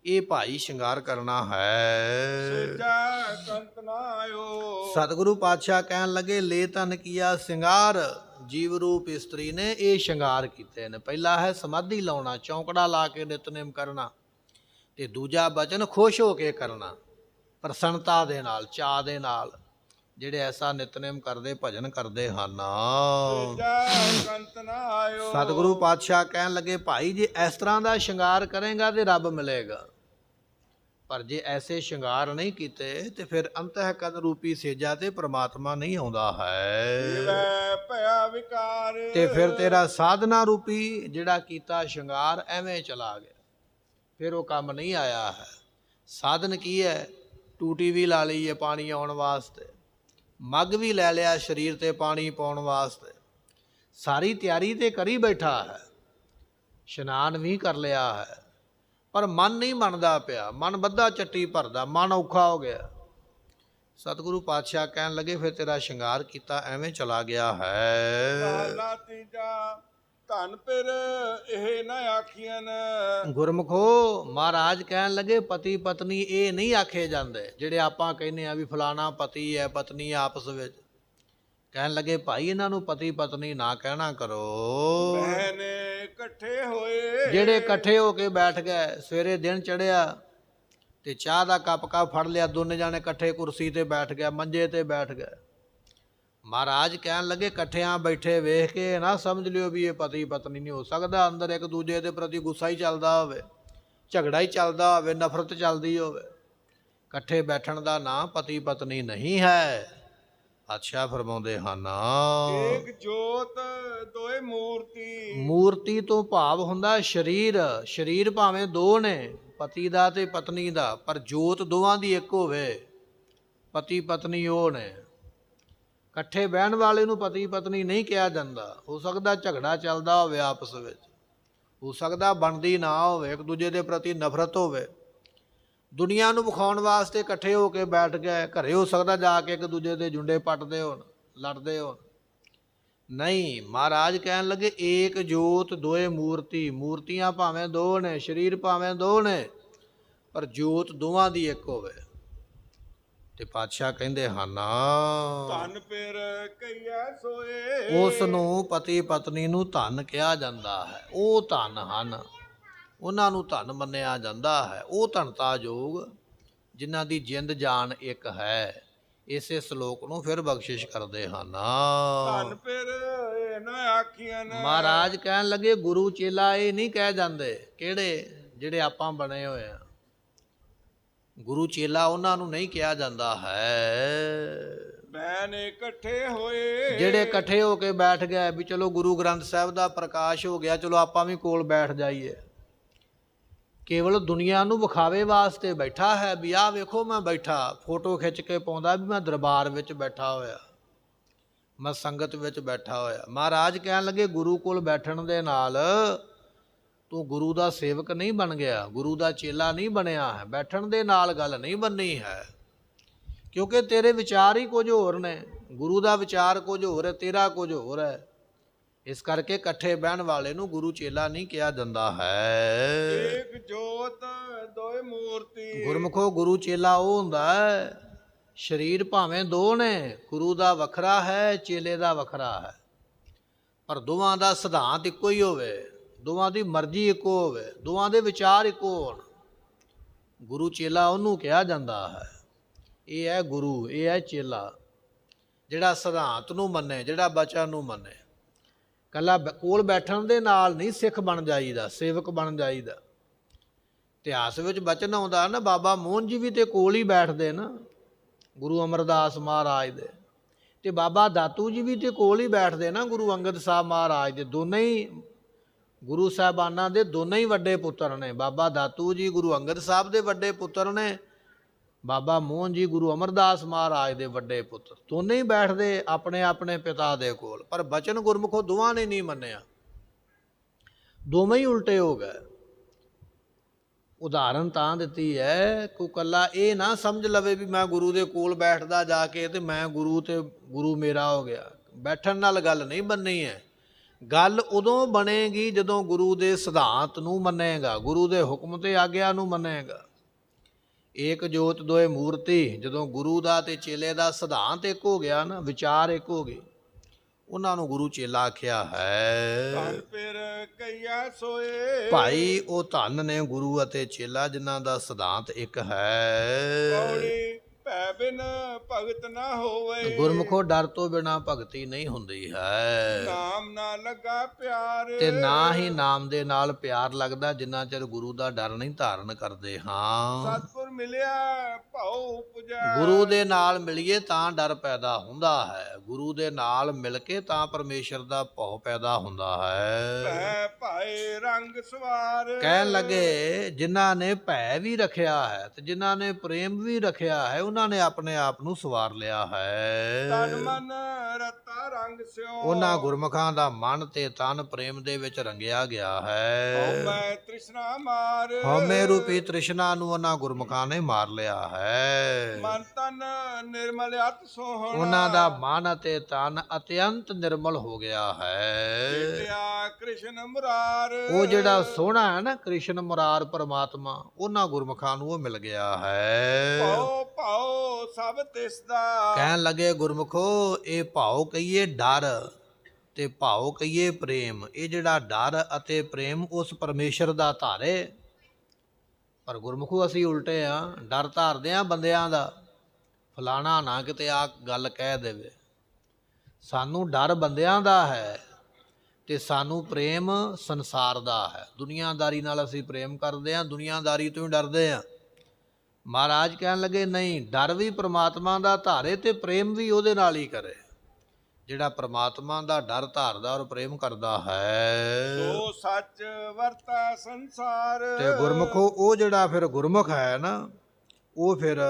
ਇਹ ਭਾਈ ਸ਼ਿੰਗਾਰ ਕਰਨਾ ਹੈ। ਸਤਿਗੁਰੂ ਪਾਤਸ਼ਾਹ ਕਹਿਣ ਲੱਗੇ ਲੈ ਤਨ ਕੀਆ ਸਿੰਗਾਰ, ਜੀਵ ਰੂਪ ਇਸਤਰੀ ਨੇ ਇਹ ਸ਼ਿੰਗਾਰ ਕੀਤੇ ਨੇ। ਪਹਿਲਾ ਹੈ ਸਮਾਧੀ ਲਾਉਣਾ, ਚੌਂਕੜਾ ਲਾ ਕੇ ਨਿਤਨੇਮ ਕਰਨਾ, ਤੇ ਦੂਜਾ ਬਚਨ ਖੁਸ਼ ਹੋ ਕੇ ਕਰਨਾ, ਪ੍ਰਸੰਨਤਾ ਦੇ ਨਾਲ, ਚਾਅ ਦੇ ਨਾਲ ਜਿਹੜੇ ਐਸਾ ਨਿਤਨੇਮ ਕਰਦੇ, ਭਜਨ ਕਰਦੇ ਹਨ। ਕੰਤ ਨਾ ਆਇਓ। ਸਤਿਗੁਰੂ ਪਾਤਸ਼ਾਹ ਕਹਿਣ ਲੱਗੇ, ਭਾਈ ਜੇ ਇਸ ਤਰ੍ਹਾਂ ਦਾ ਸ਼ਿੰਗਾਰ ਕਰੇਗਾ ਤੇ ਰੱਬ ਮਿਲੇਗਾ, ਪਰ ਜੇ ਐਸੇ ਸ਼ਿੰਗਾਰ ਨਹੀਂ ਕੀਤੇ ਤੇ ਫਿਰ ਅੰਤਹਿਕਰਨ ਰੂਪੀ ਸੇਜਾ ਤੇ ਪ੍ਰਮਾਤਮਾ ਨਹੀਂ ਆਉਂਦਾ ਹੈ। ਭਇਆ ਵਿਕਾਰ ਤੇ ਫਿਰ ਤੇਰਾ ਸਾਧਨਾ ਰੂਪੀ ਜਿਹੜਾ ਕੀਤਾ ਸ਼ਿੰਗਾਰ ਐਵੇਂ ਚਲਾ ਗਿਆ, ਫਿਰ ਉਹ ਕੰਮ ਨਹੀਂ ਆਇਆ ਹੈ। ਸਾਧਨ ਕੀ ਹੈ? ਟੂਟੀ ਵੀ ਲਾ ਲਈ ਹੈ ਪਾਣੀ ਆਉਣ ਵਾਸਤੇ, ਮੱਗ ਵੀ ਲੈ ਲਿਆ ਸਰੀਰ ਤੇ ਪਾਣੀ ਪਾਉਣ ਵਾਸਤੇ, ਸਾਰੀ ਤਿਆਰੀ ਤੇ ਕਰੀ ਬੈਠਾ ਹੈ, ਇਸ਼ਨਾਨ ਵੀ ਕਰ ਲਿਆ ਹੈ, ਪਰ ਮਨ ਨਹੀਂ ਮੰਨਦਾ ਪਿਆ, ਮਨ ਬੱਧਾ ਚੱਟੀ ਭਰਦਾ, ਮਨ ਔਖਾ ਹੋ ਗਿਆ। ਸਤਿਗੁਰੂ ਪਾਤਸ਼ਾਹ ਕਹਿਣ ਲੱਗੇ, ਫਿਰ ਤੇਰਾ ਸ਼ਿੰਗਾਰ ਕੀਤਾ ਐਵੇਂ ਚਲਾ ਗਿਆ ਹੈ। ਧਨ ਫਿਰ ਇਹ ਨਾ ਆਖੀਆਂ। ਗੁਰਮੁਖੋ, ਮਹਾਰਾਜ ਕਹਿਣ ਲੱਗੇ, ਪਤੀ ਪਤਨੀ ਇਹ ਨਹੀਂ ਆਖੇ ਜਾਂਦੇ ਜਿਹੜੇ ਆਪਾਂ ਕਹਿੰਦੇ ਆ ਵੀ ਫਲਾਣਾ ਪਤੀ ਹੈ ਪਤਨੀ ਆਪਸ ਵਿੱਚ। ਕਹਿਣ ਲੱਗੇ, ਭਾਈ ਇਹਨਾਂ ਨੂੰ ਪਤੀ ਪਤਨੀ ਨਾ ਕਹਿਣਾ ਕਰੋ। ਮੈਨੇ ਇਕੱਠੇ ਹੋਏ, ਜਿਹੜੇ ਇਕੱਠੇ ਹੋ ਕੇ ਬੈਠ ਗਏ, ਸਵੇਰੇ ਦਿਨ ਚੜਿਆ ਤੇ ਚਾਹ ਦਾ ਕੱਪ ਫੜ ਲਿਆ, ਦੋਨੇ ਜਾਣੇ ਇਕੱਠੇ ਕੁਰਸੀ ਤੇ ਬੈਠ ਗਏ, ਮੰਜੇ ਤੇ ਬੈਠ ਗਏ। ਮਹਾਰਾਜ ਕਹਿਣ ਲੱਗੇ, ਇਕੱਠਿਆਂ ਬੈਠੇ ਵੇਖ ਕੇ ਨਾ ਸਮਝ ਲਿਓ ਵੀ ਇਹ ਪਤੀ ਪਤਨੀ ਨਹੀਂ ਹੋ ਸਕਦਾ। ਅੰਦਰ ਇੱਕ ਦੂਜੇ ਦੇ ਪ੍ਰਤੀ ਗੁੱਸਾ ਹੀ ਚੱਲਦਾ ਹੋਵੇ, ਝਗੜਾ ਹੀ ਚੱਲਦਾ ਹੋਵੇ, ਨਫ਼ਰਤ ਚੱਲਦੀ ਹੋਵੇ। ਇਕੱਠੇ ਬੈਠਣ ਦਾ ਨਾਂ ਪਤੀ ਪਤਨੀ ਨਹੀਂ ਹੈ। ਪਾਤਸ਼ਾਹ ਫਰਮਾਉਂਦੇ ਹਨ, ਏਕ ਜੋਤ ਦੋਏ ਮੂਰਤੀ। ਮੂਰਤੀ ਤੋਂ ਭਾਵ ਹੁੰਦਾ ਸਰੀਰ। ਸਰੀਰ ਭਾਵੇਂ ਦੋ ਨੇ, ਪਤੀ ਦਾ ਤੇ ਪਤਨੀ ਦਾ, ਪਰ ਜੋਤ ਦੋਵਾਂ ਦੀ ਇੱਕ ਹੋਵੇ। ਪਤੀ ਪਤਨੀ ਉਹ ਨੇ। ਇਕੱਠੇ ਬਹਿਣ ਵਾਲੇ ਨੂੰ ਪਤੀ ਪਤਨੀ ਨਹੀਂ ਕਿਹਾ ਜਾਂਦਾ। ਹੋ ਸਕਦਾ ਝਗੜਾ ਚੱਲਦਾ ਹੋਵੇ ਆਪਸ ਵਿੱਚ, ਹੋ ਸਕਦਾ ਬਣਦੀ ਨਾ ਹੋਵੇ, ਇੱਕ ਦੂਜੇ ਦੇ ਪ੍ਰਤੀ ਨਫ਼ਰਤ ਹੋਵੇ, ਦੁਨੀਆ ਨੂੰ ਵਿਖਾਉਣ ਵਾਸਤੇ ਇਕੱਠੇ ਹੋ ਕੇ ਬੈਠ ਗਏ। ਘਰੇ ਹੋ ਸਕਦਾ ਜਾ ਕੇ ਇੱਕ ਦੂਜੇ ਦੇ ਜੁੰਡੇ ਪੱਟਦੇ ਹੋਣ, ਲੜਦੇ ਹੋਣ। ਨਹੀਂ, ਮਹਾਰਾਜ ਕਹਿਣ ਲੱਗੇ, ਏਕ ਜੋਤ ਦੋਏ ਮੂਰਤੀ। ਮੂਰਤੀਆਂ ਭਾਵੇਂ ਦੋ ਨੇ, ਸਰੀਰ ਭਾਵੇਂ ਦੋ ਨੇ, ਪਰ ਜੋਤ ਦੋਵਾਂ ਦੀ ਇੱਕ ਹੋਵੇ। ਤੇ ਪਾਤਸ਼ਾਹ ਕਹਿੰਦੇ ਹਨ, ਧਨ ਫਿਰ ਕਈਆ ਸੋਏ। ਉਸ ਨੂੰ ਪਤੀ ਪਤਨੀ ਨੂੰ ਧਨ ਕਿਹਾ ਜਾਂਦਾ ਹੈ। ਉਹ ਧਨ ਹਨ, ਉਹਨਾਂ ਨੂੰ ਧਨ ਮੰਨਿਆ ਜਾਂਦਾ ਹੈ। ਉਹ ਧਨਤਾ ਯੋਗ ਜਿਨ੍ਹਾਂ ਦੀ ਜਿੰਦ ਜਾਨ ਇੱਕ ਹੈ। ਇਸੇ ਸ਼ਲੋਕ ਨੂੰ ਫਿਰ ਬਖਸ਼ਿਸ਼ ਕਰਦੇ ਹਨ। ਧਨ ਫਿਰ ਇਹ ਨਾ ਆਖੀਆਂ। ਮਹਾਰਾਜ ਕਹਿਣ ਲੱਗੇ, ਗੁਰੂ ਚੇਲਾ ਇਹ ਨਹੀਂ ਕਹਿ ਜਾਂਦੇ। ਕਿਹੜੇ? ਜਿਹੜੇ ਆਪਾਂ ਬਣੇ ਹੋਏ ਆ। ਗੁਰੂ ਚੇਲਾ ਉਹਨਾਂ ਨੂੰ ਨਹੀਂ ਕਿਹਾ ਜਾਂਦਾ ਹੈ। ਮੈਨੇ ਇਕੱਠੇ ਹੋਏ, ਜਿਹੜੇ ਇਕੱਠੇ ਹੋ ਕੇ ਬੈਠ ਗਏ ਵੀ ਚਲੋ ਗੁਰੂ ਗ੍ਰੰਥ ਸਾਹਿਬ ਦਾ ਪ੍ਰਕਾਸ਼ ਹੋ ਗਿਆ, ਚਲੋ ਆਪਾਂ ਵੀ ਕੋਲ ਬੈਠ ਜਾਈਏ। ਕੇਵਲ ਦੁਨੀਆ ਨੂੰ ਵਿਖਾਵੇ ਵਾਸਤੇ ਬੈਠਾ ਹੈ ਵੀ ਆਹ ਵੇਖੋ ਮੈਂ ਬੈਠਾ, ਫੋਟੋ ਖਿੱਚ ਕੇ ਪਾਉਂਦਾ ਵੀ ਮੈਂ ਦਰਬਾਰ ਵਿੱਚ ਬੈਠਾ ਹੋਇਆ, ਮੈਂ ਸੰਗਤ ਵਿੱਚ ਬੈਠਾ ਹੋਇਆ। ਮਹਾਰਾਜ ਕਹਿਣ ਲੱਗੇ, ਗੁਰੂ ਕੋਲ ਬੈਠਣ ਦੇ ਨਾਲ ਤੂੰ ਗੁਰੂ ਦਾ ਸੇਵਕ ਨਹੀਂ ਬਣ ਗਿਆ, ਗੁਰੂ ਦਾ ਚੇਲਾ ਨਹੀਂ ਬਣਿਆ ਹੈ। ਬੈਠਣ ਦੇ ਨਾਲ ਗੱਲ ਨਹੀਂ ਬਣਨੀ ਹੈ, ਕਿਉਂਕਿ ਤੇਰੇ ਵਿਚਾਰ ਹੀ ਕੁਝ ਹੋਰ ਨੇ। ਗੁਰੂ ਦਾ ਵਿਚਾਰ ਕੁਝ ਹੋਰ ਹੈ, ਤੇਰਾ ਕੁਝ ਹੋਰ ਹੈ। ਇਸ ਕਰਕੇ ਇਕੱਠੇ ਬਹਿਣ ਵਾਲੇ ਨੂੰ ਗੁਰੂ ਚੇਲਾ ਨਹੀਂ ਕਿਹਾ ਜਾਂਦਾ ਹੈ। ਏਕ ਜੋਤ ਦੋਏ ਮੂਰਤੀ। ਗੁਰਮੁਖੋ, ਗੁਰੂ ਚੇਲਾ ਉਹ ਹੁੰਦਾ ਹੈ, ਸਰੀਰ ਭਾਵੇਂ ਦੋ ਨੇ, ਗੁਰੂ ਦਾ ਵੱਖਰਾ ਹੈ, ਚੇਲੇ ਦਾ ਵੱਖਰਾ ਹੈ, ਪਰ ਦੋਵਾਂ ਦਾ ਸਿਧਾਂਤ ਇੱਕੋ ਹੀ ਹੋਵੇ, ਦੋਵਾਂ ਦੀ ਮਰਜ਼ੀ ਇੱਕੋ ਹੋਵੇ, ਦੋਵਾਂ ਦੇ ਵਿਚਾਰ ਇੱਕੋ ਹੋਣ। ਗੁਰੂ ਚੇਲਾ ਉਹਨੂੰ ਕਿਹਾ ਜਾਂਦਾ ਹੈ। ਇਹ ਹੈ ਗੁਰੂ, ਇਹ ਹੈ ਚੇਲਾ, ਜਿਹੜਾ ਸਿਧਾਂਤ ਨੂੰ ਮੰਨੇ, ਜਿਹੜਾ ਬਚਨ ਨੂੰ ਮੰਨੇ। ਕੱਲਾ ਕੋਲ ਬੈਠਣ ਦੇ ਨਾਲ ਨਹੀਂ ਸਿੱਖ ਬਣ ਜਾਈਦਾ, ਸੇਵਕ ਬਣ ਜਾਈਦਾ। ਇਤਿਹਾਸ ਵਿੱਚ ਬਚਨ ਆਉਂਦਾ ਨਾ, ਬਾਬਾ ਮੋਹਨ ਜੀ ਵੀ ਤੇ ਕੋਲ ਹੀ ਬੈਠਦੇ ਨਾ ਗੁਰੂ ਅਮਰਦਾਸ ਮਹਾਰਾਜ ਦੇ, ਤੇ ਬਾਬਾ ਦਾਤੂ ਜੀ ਵੀ ਤੇ ਕੋਲ ਹੀ ਬੈਠਦੇ ਨਾ ਗੁਰੂ ਅੰਗਦ ਸਾਹਿਬ ਮਹਾਰਾਜ ਦੇ। ਦੋਨੇ ਹੀ ਗੁਰੂ ਸਾਹਿਬਾਨਾਂ ਦੇ ਦੋਨੇ ਹੀ ਵੱਡੇ ਪੁੱਤਰ ਨੇ। ਬਾਬਾ ਦਾਤੂ ਜੀ ਗੁਰੂ ਅੰਗਦ ਸਾਹਿਬ ਦੇ ਵੱਡੇ ਪੁੱਤਰ ਨੇ, ਬਾਬਾ ਮੋਹਨ ਜੀ ਗੁਰੂ ਅਮਰਦਾਸ ਮਹਾਰਾਜ ਦੇ ਵੱਡੇ ਪੁੱਤਰ। ਦੋਨੇ ਹੀ ਬੈਠਦੇ ਆਪਣੇ ਆਪਣੇ ਪਿਤਾ ਦੇ ਕੋਲ, ਪਰ ਬਚਨ ਗੁਰਮੁਖੋ ਦੋਵਾਂ ਨੇ ਨਹੀਂ ਮੰਨਿਆ, ਦੋਵੇਂ ਹੀ ਉਲਟੇ ਹੋ ਗਏ। ਉਦਾਹਰਨ ਤਾਂ ਦਿੱਤੀ ਹੈ, ਕੋਈ ਇਕੱਲਾ ਇਹ ਨਾ ਸਮਝ ਲਵੇ ਵੀ ਮੈਂ ਗੁਰੂ ਦੇ ਕੋਲ ਬੈਠਦਾ ਜਾ ਕੇ ਤੇ ਮੈਂ ਗੁਰੂ ਤੇ ਗੁਰੂ ਮੇਰਾ ਹੋ ਗਿਆ। ਬੈਠਣ ਨਾਲ ਗੱਲ ਨਹੀਂ ਬਣਨੀ ਹੈ। ਗੱਲ ਉਦੋਂ ਬਣੇਗੀ ਜਦੋਂ ਗੁਰੂ ਦੇ ਸਿਧਾਂਤ ਨੂੰ ਮੰਨੇਗਾ, ਗੁਰੂ ਦੇ ਹੁਕਮ ਤੇ ਆਗਿਆ ਨੂੰ ਮੰਨੇਗਾ। ਏਕ ਜੋਤ ਦੋਏ ਮੂਰਤੀ, ਜਦੋਂ ਗੁਰੂ ਦਾ ਤੇ ਚੇਲੇ ਦਾ ਸਿਧਾਂਤ ਇੱਕ ਹੋ ਗਿਆ ਨਾ, ਵਿਚਾਰ ਇੱਕ ਹੋ ਗਏ, ਉਹਨਾਂ ਨੂੰ ਗੁਰੂ ਚੇਲਾ ਆਖਿਆ ਹੈ। ਧਨ ਫਿਰ ਕਈਆ ਸੋਏ ਭਾਈ ਉਹ ਧਨ ਨੇ ਗੁਰੂ ਅਤੇ ਚੇਲਾ, ਜਿਨ੍ਹਾਂ ਦਾ ਸਿਧਾਂਤ ਇੱਕ ਹੈ। ਪੌੜੀ ਭੈ ਬਿਨ ਭਗਤ ਨਾ ਹੋਵੇ ਗੁਰਮੁਖੋ ਡਰ ਤੋਂ ਬਿਨਾ ਭਗਤੀ ਨਹੀਂ ਹੁੰਦੀ ਹੈ, ਨਾਮ ਨਾ ਲੱਗਾ ਪਿਆਰ ਤੇ ਨਾ ਹੀ ਨਾਮ ਦੇ ਨਾਲ ਪਿਆਰ ਲੱਗਦਾ ਜਿੰਨਾ ਚਿਰ ਗੁਰੂ ਦਾ ਡਰ ਨਹੀਂ ਧਾਰਨ ਕਰਦੇ ਹਾਂ। ਸਤਿਗੁਰ ਮਿਲਿਆ ਭਾਉ ਉਪਜੈ ਗੁਰੂ ਦੇ ਨਾਲ ਮਿਲੀਏ ਤਾਂ ਡਰ ਪੈਦਾ ਹੁੰਦਾ ਹੈ, ਗੁਰੂ ਦੇ ਨਾਲ ਮਿਲ ਕੇ ਤਾਂ ਪਰਮੇਸ਼ਰ ਦਾ ਭਉ ਪੈਦਾ ਹੁੰਦਾ ਹੈ। ਭੈ ਭਾਏ ਰੰਗ ਸਵਾਰ ਕਹਿਣ ਲੱਗੇ ਜਿਨ੍ਹਾਂ ਨੇ ਭੈ ਵੀ ਰੱਖਿਆ ਹੈ ਤੇ ਜਿਨ੍ਹਾਂ ਨੇ ਪ੍ਰੇਮ ਵੀ ਰੱਖਿਆ ਹੈ, ਉਹਨਾਂ ਨੇ ਆਪਣੇ ਆਪ ਨੂੰ ਸਵਾਰ ਲਿਆ ਹੈ। ਤਨ ਮਨ ਰਤਾ ਰੰਗ ਸਿਓ ਉਹਨਾਂ ਗੁਰਮੁਖਾਂ ਦਾ ਮਨ ਤੇ ਤਨ ਪ੍ਰੇਮ ਦੇ ਵਿੱਚ ਰੰਗਿਆ ਗਿਆ ਹੈ। ਮੈਂ ਤ੍ਰਿਸ਼ਨਾ ਮਾਰ ਹਉਮੈ ਰੂਪੀ ਤ੍ਰਿਸ਼ਨਾ ਨੂੰ ਉਹਨਾਂ ਗੁਰਮੁਖਾਂ ਨੇ ਮਾਰ ਲਿਆ ਹੈ। ਮਨ ਤਨ ਨਿਰਮਲ ਅਤ ਸੋਹਣਾ ਉਹਨਾਂ ਦਾ ਮਨ ਅਤੇ ਤਨ ਅਤਿਅੰਤ ਨਿਰਮਲ ਹੋ ਗਿਆ ਹੈ। ਜਿਤਿਆ ਕ੍ਰਿਸ਼ਨ ਮੁਰਾਰ ਉਹ ਜਿਹੜਾ ਸੋਹਣਾ ਹੈ ਨਾ ਕ੍ਰਿਸ਼ਨ ਮੁਰਾਰ ਪਰਮਾਤਮਾ, ਉਹਨਾਂ ਗੁਰਮੁਖਾਂ ਨੂੰ ਉਹ ਮਿਲ ਗਿਆ ਹੈ। ਭਾਉ ਭਾਉ ਸਭ ਤਿਸ ਦਾ ਕਹਿਣ ਲੱਗੇ ਗੁਰਮੁਖੋ ਇਹ ਭਾਉ ਕਹੀਏ ਡਰ ਤੇ ਭਾਉ ਕਹੀਏ ਪ੍ਰੇਮ, ਇਹ ਜਿਹੜਾ ਡਰ ਅਤੇ ਪ੍ਰੇਮ ਉਸ ਪਰਮੇਸ਼ਰ ਦਾ ਧਾਰੇ। ਪਰ ਗੁਰਮੁਖੋ ਅਸੀਂ ਉਲਟੇ ਆ, ਡਰ ਧਾਰਦੇ ਆ ਬੰਦਿਆਂ ਦਾ, ਫਲਾਣਾ ਨਾ ਕਿਤੇ ਆ ਗੱਲ ਕਹਿ ਦੇਵੇ। ਸਾਨੂੰ ਡਰ ਬੰਦਿਆਂ ਦਾ ਹੈ ਤੇ ਸਾਨੂੰ ਪ੍ਰੇਮ ਸੰਸਾਰ ਦਾ ਹੈ। ਦੁਨੀਆਦਾਰੀ ਨਾਲ ਅਸੀਂ ਪ੍ਰੇਮ ਕਰਦੇ ਹਾਂ, ਦੁਨੀਆਦਾਰੀ ਤੋਂ ਹੀ ਡਰਦੇ ਹਾਂ। ਮਹਾਰਾਜ ਕਹਿਣ ਲੱਗੇ ਨਹੀਂ, ਡਰ ਵੀ ਪ੍ਰਮਾਤਮਾ ਦਾ ਧਾਰੇ ਤੇ ਪ੍ਰੇਮ ਵੀ ਉਹਦੇ ਨਾਲ ਹੀ ਕਰੇ। ਜਿਹੜਾ ਪ੍ਰਮਾਤਮਾ ਦਾ ਡਰ ਧਾਰਦਾ ਔਰ ਪ੍ਰੇਮ ਕਰਦਾ ਹੈ, ਸੋ ਸੱਚ ਵਰਤਾ ਸੰਸਾਰ ਤੇ ਗੁਰਮੁਖੋ ਉਹ ਜਿਹੜਾ ਫਿਰ ਗੁਰਮੁਖ ਹੈ ਨਾ, ਉਹ ਫਿਰ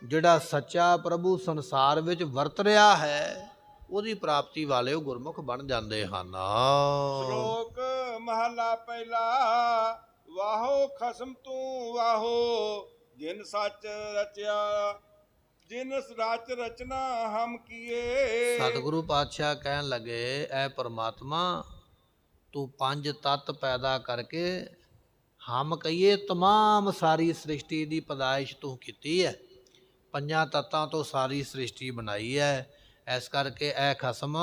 ਜਿਹੜਾ ਸੱਚਾ ਪ੍ਰਭੂ ਸੰਸਾਰ ਵਿੱਚ ਵਰਤ ਰਿਹਾ ਹੈ, ਉਹਦੀ ਪ੍ਰਾਪਤੀ ਵਾਲੇ ਉਹ ਗੁਰਮੁਖ ਬਣ ਜਾਂਦੇ ਹਨ। ਸ਼ਲੋਕ ਮਹਲਾ ਪਹਿਲਾ ਵਾਹੋ ਖਸਮ ਤੂੰ ਵਾਹੋ ਜਿਨ ਸੱਚ ਰਚਿਆ ਜਿਨ ਰਚ ਰਚਨਾ ਹਮ ਕੀਏ। ਸਤਿਗੁਰੂ ਪਾਤਸ਼ਾਹ ਕਹਿਣ ਲੱਗੇ ਐ ਪਰਮਾਤਮਾ ਤੂੰ ਪੰਜ ਤੱਤ ਪੈਦਾ ਕਰਕੇ ਹਮ ਕਹੀਏ ਤਮਾਮ ਸਾਰੀ ਸ੍ਰਿਸ਼ਟੀ ਦੀ ਪੈਦਾਇਸ਼ ਤੂੰ ਕੀਤੀ ਹੈ। ਪੰਜਾਂ ਤੱਤਾਂ ਤੋਂ ਸਾਰੀ ਸ੍ਰਿਸ਼ਟੀ ਬਣਾਈ ਹੈ। ਇਸ ਕਰਕੇ ਐ ਖਸਮ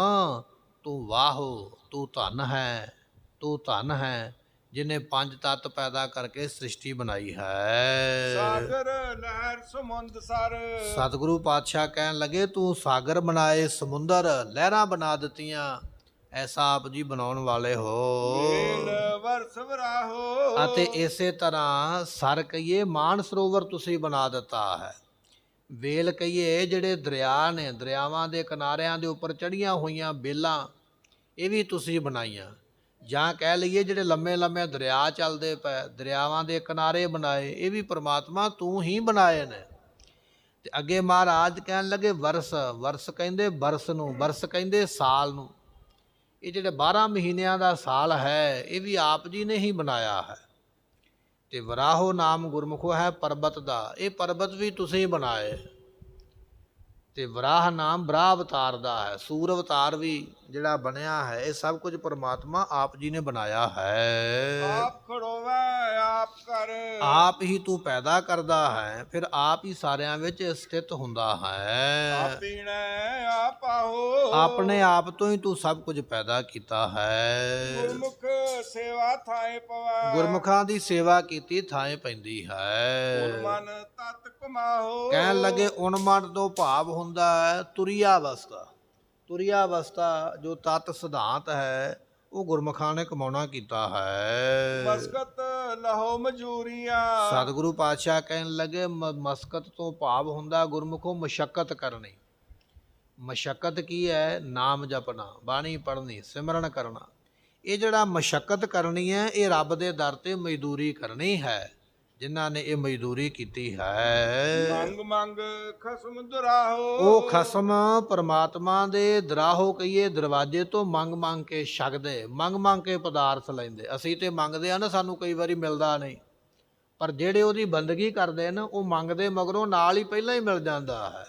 ਤੂੰ ਵਾਹੋ, ਤੂੰ ਧਨ ਹੈ, ਤੂੰ ਧਨ ਹੈ ਜਿਹਨੇ ਪੰਜ ਤੱਤ ਪੈਦਾ ਕਰਕੇ ਸ੍ਰਿਸ਼ਟੀ ਬਣਾਈ ਹੈ। ਸਾਗਰ ਲਹਿਰ ਸਮੁੰਦ ਸਰ ਸਤਿਗੁਰੂ ਪਾਤਸ਼ਾਹ ਕਹਿਣ ਲੱਗੇ ਤੂੰ ਸਾਗਰ ਬਣਾਏ, ਸਮੁੰਦਰ ਲਹਿਰਾਂ ਬਣਾ ਦਿੱਤੀਆਂ, ਐਸਾ ਆਪ ਜੀ ਬਣਾਉਣ ਵਾਲੇ ਹੋ। ਵੇਲ ਵਰਸ ਵਰਾਹੋ ਅਤੇ ਇਸੇ ਤਰ੍ਹਾਂ ਸਰ ਕਹੀਏ ਮਾਨ ਸਰੋਵਰ ਤੁਸੀਂ ਬਣਾ ਦਿੱਤਾ ਹੈ। ਵੇਲ ਕਹੀਏ ਜਿਹੜੇ ਦਰਿਆ ਨੇ, ਦਰਿਆਵਾਂ ਦੇ ਕਿਨਾਰਿਆਂ ਦੇ ਉੱਪਰ ਚੜੀਆਂ ਹੋਈਆਂ ਬੇਲਾਂ, ਇਹ ਵੀ ਤੁਸੀਂ ਬਣਾਈਆਂ। ਜਾਂ ਕਹਿ ਲਈਏ ਜਿਹੜੇ ਲੰਮੇ ਲੰਮੇ ਦਰਿਆ ਚੱਲਦੇ ਪਏ, ਦਰਿਆਵਾਂ ਦੇ ਕਿਨਾਰੇ ਬਣਾਏ, ਇਹ ਵੀ ਪ੍ਰਮਾਤਮਾ ਤੂੰ ਹੀ ਬਣਾਏ ਨੇ। ਤੇ ਅੱਗੇ ਮਹਾਰਾਜ ਕਹਿਣ ਲੱਗੇ ਵਰਸ, ਵਰਸ ਕਹਿੰਦੇ ਬਰਸ ਨੂੰ, ਬਰਸ ਕਹਿੰਦੇ ਸਾਲ ਨੂੰ। ਇਹ ਜਿਹੜੇ 12 ਮਹੀਨਿਆਂ ਦਾ ਸਾਲ ਹੈ, ਇਹ ਵੀ ਆਪ ਜੀ ਨੇ ਹੀ ਬਣਾਇਆ ਹੈ। ਤੇ ਵਰਾਹੋ ਨਾਮ ਗੁਰਮੁਖੋ ਹੈ ਪਰਬਤ ਦਾ, ਇਹ ਪਰਬਤ ਵੀ ਤੁਸੀਂ ਬਣਾਏ। ਤੇ ਵਰਾਹ ਨਾਮ ਬਰਾਹ ਅਵਤਾਰ ਦਾ ਹੈ, ਸੂਰ ਅਵਤਾਰ ਵੀ ਜਿਹੜਾ ਬਣਿਆ ਹੈ, ਇਹ ਸਭ ਕੁਝ ਪਰਮਾਤਮਾ ਆਪ ਜੀ ਨੇ ਬਣਾਇਆ ਹੈ। ਆਪ ਖੜੋਵੇ ਆਪ ਕਰ ਆਪ ਹੀ ਤੂੰ ਪੈਦਾ ਕਰਦਾ ਹੈ, ਫਿਰ ਆਪ ਹੀ ਸਾਰਿਆਂ ਵਿੱਚ ਸਥਿਤ ਹੁੰਦਾ ਹੈ। ਆਪ ਪੀਣੈ ਆਪ ਆਹੋ ਆਪਣੇ ਆਪ ਤੋਂ ਹੀ ਤੂੰ ਸਭ ਕੁਝ ਪੈਦਾ ਕੀਤਾ ਹੈ। ਗੁਰਮੁਖ ਸੇਵਾ ਥਾਏ ਪਵਾ ਗੁਰਮੁਖਾਂ ਦੀ ਸੇਵਾ ਕੀਤੀ ਥਾਂ ਪੈਂਦੀ ਹੈ। ਮਨ ਤਤ ਕਮਾਹੋ ਕਹਿਣ ਲੱਗੇ ਉਨਮਨ ਤੋਂ ਭਾਵ ਹੁੰਦਾ ਹੈ ਤੁਰੀਆ ਅਵਸਥਾ। ਤੁਰੀਆ ਅਵਸਥਾ ਜੋ ਤਤ ਸਿਧਾਂਤ ਹੈ, ਉਹ ਗੁਰਮੁਖਾਂ ਨੇ ਕਮਾਉਣਾ ਕੀਤਾ ਹੈ। ਮਸਕਤ ਲਹੋ ਮਜੂਰੀਆਂ ਸਤਿਗੁਰੂ ਪਾਤਸ਼ਾਹ ਕਹਿਣ ਲੱਗੇ ਮਸਕਤ ਤੋਂ ਭਾਵ ਹੁੰਦਾ ਗੁਰਮੁਖੋਂ ਮਸ਼ੱਕਤ ਕਰਨੀ। ਮਸ਼ੱਕਤ ਕੀ ਹੈ? ਨਾਮ ਜਪਣਾ, ਬਾਣੀ ਪੜ੍ਹਨੀ, ਸਿਮਰਨ ਕਰਨਾ। ਇਹ ਜਿਹੜਾ ਮਸ਼ੱਕਤ ਕਰਨੀ ਹੈ, ਇਹ ਰੱਬ ਦੇ ਦਰ ਤੇ ਮਜ਼ਦੂਰੀ ਕਰਨੀ ਹੈ। ਜਿਨ੍ਹਾਂ ਨੇ ਇਹ ਮਜ਼ਦੂਰੀ ਕੀਤੀ ਹੈ, ਮੰਗ ਮੰਗ ਖਸਮ ਦੁਰਾਹੋ ਉਹ ਖਸਮ ਪਰਮਾਤਮਾ ਦੇ ਦਰਾਹੋ ਕਹੀਏ ਦਰਵਾਜ਼ੇ ਤੋਂ ਮੰਗ ਮੰਗ ਕੇ ਛਕਦੇ, ਮੰਗ ਮੰਗ ਕੇ ਪਦਾਰਥ ਲੈਂਦੇ। ਅਸੀਂ ਤੇ ਮੰਗਦੇ ਆ ਨਾ, ਸਾਨੂੰ ਕਈ ਵਾਰੀ ਮਿਲਦਾ ਨਹੀਂ, ਪਰ ਜਿਹੜੇ ਉਹਦੀ ਬੰਦਗੀ ਕਰਦੇ ਨੇ ਉਹ ਮੰਗਦੇ ਮਗਰੋਂ ਨਾਲ ਹੀ ਪਹਿਲਾਂ ਹੀ ਮਿਲ ਜਾਂਦਾ ਹੈ।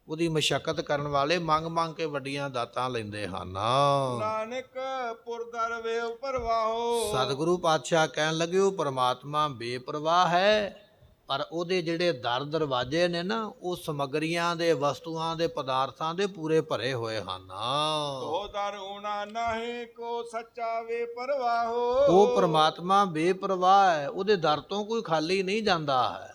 ਉਹਦੀ ਮਸ਼ੱਕਤ ਕਰਨ ਵਾਲੇ ਮੰਗ ਮੰਗ ਕੇ ਵੱਡੀਆਂ ਦਾਤਾਂ ਲੈਂਦੇ ਹਨ। ਨਾਨਕ ਪੁਰਦਰ ਵੇਵ ਪਰਵਾਹੋ ਸਤਿਗੁਰੂ ਪਾਤਸ਼ਾਹ ਕਹਿਣ ਲੱਗੇ ਉਹ ਪਰਮਾਤਮਾ ਬੇਪਰਵਾਹ ਹੈ ਪਰ ਉਹਦੇ ਜਿਹੜੇ ਦਰ ਦਰਵਾਜ਼ੇ ਨੇ ਨਾ ਉਹ ਸਮੱਗਰੀਆਂ ਦੇ, ਵਸਤੂਆਂ ਦੇ, ਪਦਾਰਥਾਂ ਦੇ ਪੂਰੇ ਭਰੇ ਹੋਏ ਹਨ। ਤੋ ਦਰ ਹੋਣਾ ਨਾਹੀ ਕੋ ਸੱਚਾ ਵੇ ਪਰਵਾਹੋ। ਉਹ ਪ੍ਰਮਾਤਮਾ ਬੇਪਰਵਾਹ ਹੈ, ਉਹਦੇ ਦਰ ਤੋਂ ਕੋਈ ਖਾਲੀ ਨਹੀਂ ਜਾਂਦਾ ਹੈ।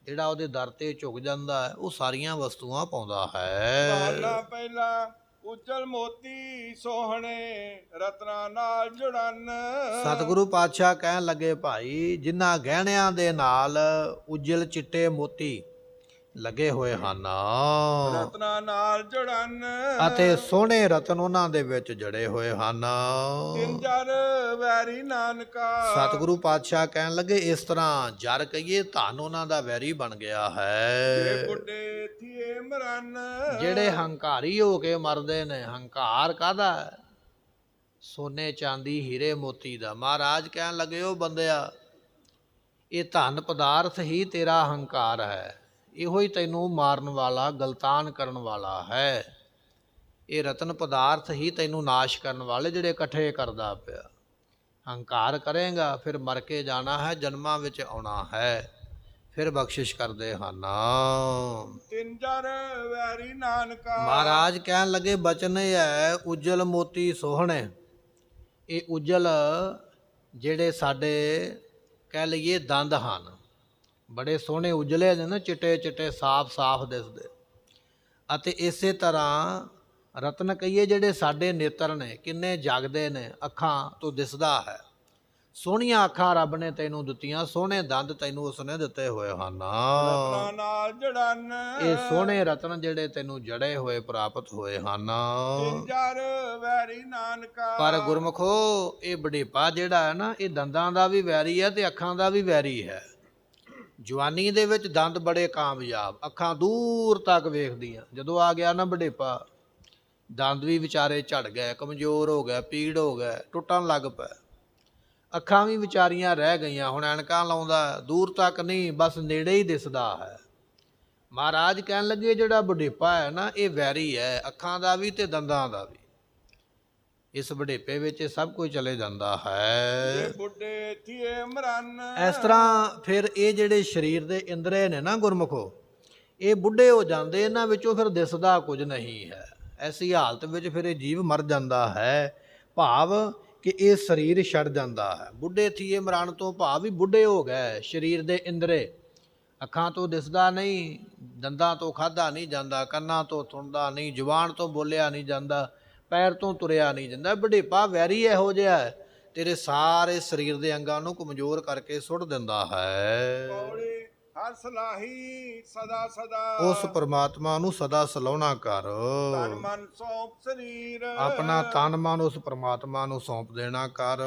ਜਿਹੜਾ ਉਹਦੇ ਦਰ ਤੇ ਝੁਕ ਜਾਂਦਾ ਹੈ ਉਹ ਸਾਰੀਆਂ ਵਸਤੂਆਂ ਪਾਉਂਦਾ ਹੈ। ਪਹਿਲਾ ਪਹਿਲਾ ਉਜਲ ਮੋਤੀ ਸੋਹਣੇ ਰਤਨਾ ਨਾਲ ਜੁੜਨ। ਸਤਿਗੁਰੂ ਪਾਤਸ਼ਾਹ ਕਹਿਣ ਲੱਗੇ, ਭਾਈ ਜਿਨ੍ਹਾਂ ਗਹਿਣਿਆਂ ਦੇ ਨਾਲ ਉਜਲ ਚਿੱਟੇ ਮੋਤੀ ਲੱਗੇ ਹੋਏ ਹਨ ਰਤਨਾ ਨਾਲ ਜੁੜਨ ਅਤੇ ਸੋਹਣੇ ਰਤਨ ਉਹਨਾਂ ਦੇ ਵਿੱਚ ਜੜੇ ਹੋਏ ਹਨ। ਤਿੰਨ ਜਰ ਵੈਰੀ ਨਾਨਕਾ। ਸਤਿਗੁਰੂ ਪਾਤਸ਼ਾਹ ਕਹਿਣ ਲੱਗੇ, ਇਸ ਤਰ੍ਹਾਂ ਜਰ ਕਹੀਏ ਧਨ ਉਹਨਾਂ ਦਾ ਵੈਰੀ ਬਣ ਗਿਆ ਹੈ। ਬੁੱਢੇ ਥੀਏ ਮਰਨ। ਜਿਹੜੇ ਹੰਕਾਰੀ ਹੋ ਕੇ ਮਰਦੇ ਨੇ, ਹੰਕਾਰ ਕਾਹਦਾ? ਸੋਨੇ ਚਾਂਦੀ ਹੀਰੇ ਮੋਤੀ ਦਾ। ਮਹਾਰਾਜ ਕਹਿਣ ਲੱਗੇ, ਉਹ ਬੰਦਿਆ, ਇਹ ਧਨ ਪਦਾਰਥ ਹੀ ਤੇਰਾ ਹੰਕਾਰ ਹੈ, ਇਹੋ ਹੀ ਤੈਨੂੰ ਮਾਰਨ ਵਾਲਾ, ਗਲਤਾਨ ਕਰਨ ਵਾਲਾ ਹੈ। ਇਹ ਰਤਨ ਪਦਾਰਥ ਹੀ ਤੈਨੂੰ ਨਾਸ਼ ਕਰਨ ਵਾਲੇ ਜਿਹੜੇ ਇਕੱਠੇ ਕਰਦਾ ਪਿਆ। ਹੰਕਾਰ ਕਰੇਗਾ ਫਿਰ ਮਰ ਕੇ ਜਾਣਾ ਹੈ, ਜਨਮਾਂ ਵਿੱਚ ਆਉਣਾ ਹੈ, ਫਿਰ ਬਖਸ਼ਿਸ਼ ਕਰਦੇ ਹਨ। ਤਿੰਨ ਜਰ ਵੈਰੀ ਨਾਨਕਾ। ਮਹਾਰਾਜ ਕਹਿਣ ਲੱਗੇ, ਬਚਨ ਇਹ ਹੈ, ਉਜਲ ਮੋਤੀ ਸੋਹਣੇ। ਇਹ ਉਜਲ ਜਿਹੜੇ ਸਾਡੇ ਕਹਿ ਲਈਏ ਦੰਦ ਹਨ, ਬੜੇ ਸੋਹਣੇ ਉਜਲੇ ਨੇ ਨਾ, ਚਿੱਟੇ ਚਿੱਟੇ ਸਾਫ਼ ਸਾਫ਼ ਦਿਸਦੇ। ਅਤੇ ਇਸੇ ਤਰ੍ਹਾਂ ਰਤਨ ਕਹੀਏ ਜਿਹੜੇ ਸਾਡੇ ਨੇਤਰ ਨੇ, ਕਿੰਨੇ ਜਗਦੇ ਨੇ, ਅੱਖਾਂ ਤੋਂ ਦਿਸਦਾ ਹੈ। ਸੋਹਣੀਆਂ ਅੱਖਾਂ ਰੱਬ ਨੇ ਤੈਨੂੰ ਦਿੱਤੀਆਂ, ਸੋਹਣੇ ਦੰਦ ਤੈਨੂੰ ਉਸਨੇ ਦਿੱਤੇ ਹੋਏ ਹਨ। ਰਤਨਾ ਨਾਲ ਜੜਨ। ਇਹ ਸੋਹਣੇ ਰਤਨ ਜਿਹੜੇ ਤੈਨੂੰ ਜੜੇ ਹੋਏ ਪ੍ਰਾਪਤ ਹੋਏ ਹਨ। ਤਿੰਨ ਜਰ ਵੈਰੀ ਨਾਨਕਾ। ਪਰ ਗੁਰਮੁਖੋ, ਇਹ ਬੁਢੇਪਾ ਜਿਹੜਾ ਹੈ ਨਾ, ਇਹ ਦੰਦਾਂ ਦਾ ਵੀ ਵੈਰੀ ਹੈ ਤੇ ਅੱਖਾਂ ਦਾ ਵੀ ਵੈਰੀ ਹੈ। ਜਵਾਨੀ ਦੇ ਵਿੱਚ ਦੰਦ ਬੜੇ ਕਾਮਯਾਬ, ਅੱਖਾਂ ਦੂਰ ਤੱਕ ਵੇਖਦੀਆਂ। ਜਦੋਂ ਆ ਗਿਆ ਨਾ ਬੁਢੇਪਾ, ਦੰਦ ਵੀ ਵਿਚਾਰੇ ਝੜ ਗਏ, ਕਮਜ਼ੋਰ ਹੋ ਗਏ, ਪੀੜ ਹੋ ਗਏ, ਟੁੱਟਣ ਲੱਗ ਪਏ। ਅੱਖਾਂ ਵੀ ਵਿਚਾਰੀਆਂ ਰਹਿ ਗਈਆਂ। ਹੁਣ ਐਨਕਾਂ ਲਾਉਂਦਾ, ਦੂਰ ਤੱਕ ਨਹੀਂ, ਬਸ ਨੇੜੇ ਹੀ ਦਿਸਦਾ ਹੈ। ਮਹਾਰਾਜ ਕਹਿਣ ਲੱਗੇ, ਜਿਹੜਾ ਬੁਢੇਪਾ ਹੈ ਨਾ, ਇਹ ਵੈਰੀ ਹੈ, ਅੱਖਾਂ ਦਾ ਵੀ ਤੇ ਦੰਦਾਂ ਦਾ ਵੀ। ਇਸ ਬੁਢੇਪੇ ਵਿੱਚ ਸਭ ਕੁਝ ਚਲੇ ਜਾਂਦਾ ਹੈ। ਬੁੱਢੇ ਥੀਏ ਮਰਨ। ਇਸ ਤਰ੍ਹਾਂ ਫਿਰ ਇਹ ਜਿਹੜੇ ਸਰੀਰ ਦੇ ਇੰਦਰੇ ਨੇ ਨਾ ਗੁਰਮੁਖੋ, ਇਹ ਬੁੱਢੇ ਹੋ ਜਾਂਦੇ, ਇਹਨਾਂ ਵਿੱਚੋਂ ਫਿਰ ਦਿਸਦਾ ਕੁਝ ਨਹੀਂ ਹੈ। ਐਸੀ ਹਾਲਤ ਵਿੱਚ ਫਿਰ ਇਹ ਜੀਵ ਮਰ ਜਾਂਦਾ ਹੈ, ਭਾਵ ਕਿ ਇਹ ਸਰੀਰ ਛੱਡ ਜਾਂਦਾ ਹੈ। ਬੁੱਢੇ ਥੀਏ ਮਰਨ ਤੋਂ ਭਾਵ ਵੀ ਬੁੱਢੇ ਹੋ ਗਏ। ਸਰੀਰ ਦੇ ਇੰਦਰੇ, ਅੱਖਾਂ ਤੋਂ ਦਿਸਦਾ ਨਹੀਂ, ਦੰਦਾਂ ਤੋਂ ਖਾਧਾ ਨਹੀਂ ਜਾਂਦਾ, ਕੰਨਾਂ ਤੋਂ ਸੁਣਦਾ ਨਹੀਂ, ਜ਼ੁਬਾਨ ਤੋਂ ਬੋਲਿਆ ਨਹੀਂ ਜਾਂਦਾ, ਪੈਰ ਤੋਂ ਤੁਰਿਆ ਨਹੀਂ ਜਾਂਦਾ। ਬੁਢੇਪਾ ਵੈਰੀ ਇਹੋ ਜਿਹਾ ਹੈ, ਤੇਰੇ ਸਾਰੇ ਸਰੀਰ ਦੇ ਅੰਗਾਂ ਨੂੰ ਕਮਜ਼ੋਰ ਕਰਕੇ ਸੁੱਟ ਦਿੰਦਾ ਹੈ। ਪੌੜੀ ਹਰ ਸਲਾਹੀ ਸਦਾ ਸਦਾ। ਉਸ ਪਰਮਾਤਮਾ ਨੂੰ ਸਦਾ ਸਲਾਹੁਣਾ ਕਰ। ਤਨ ਮਨ ਸੌਂਪ ਸਰੀਰ। ਆਪਣਾ ਤਨ ਮਨ ਉਸ ਪਰਮਾਤਮਾ ਨੂੰ ਸੌਂਪ ਦੇਣਾ ਕਰ।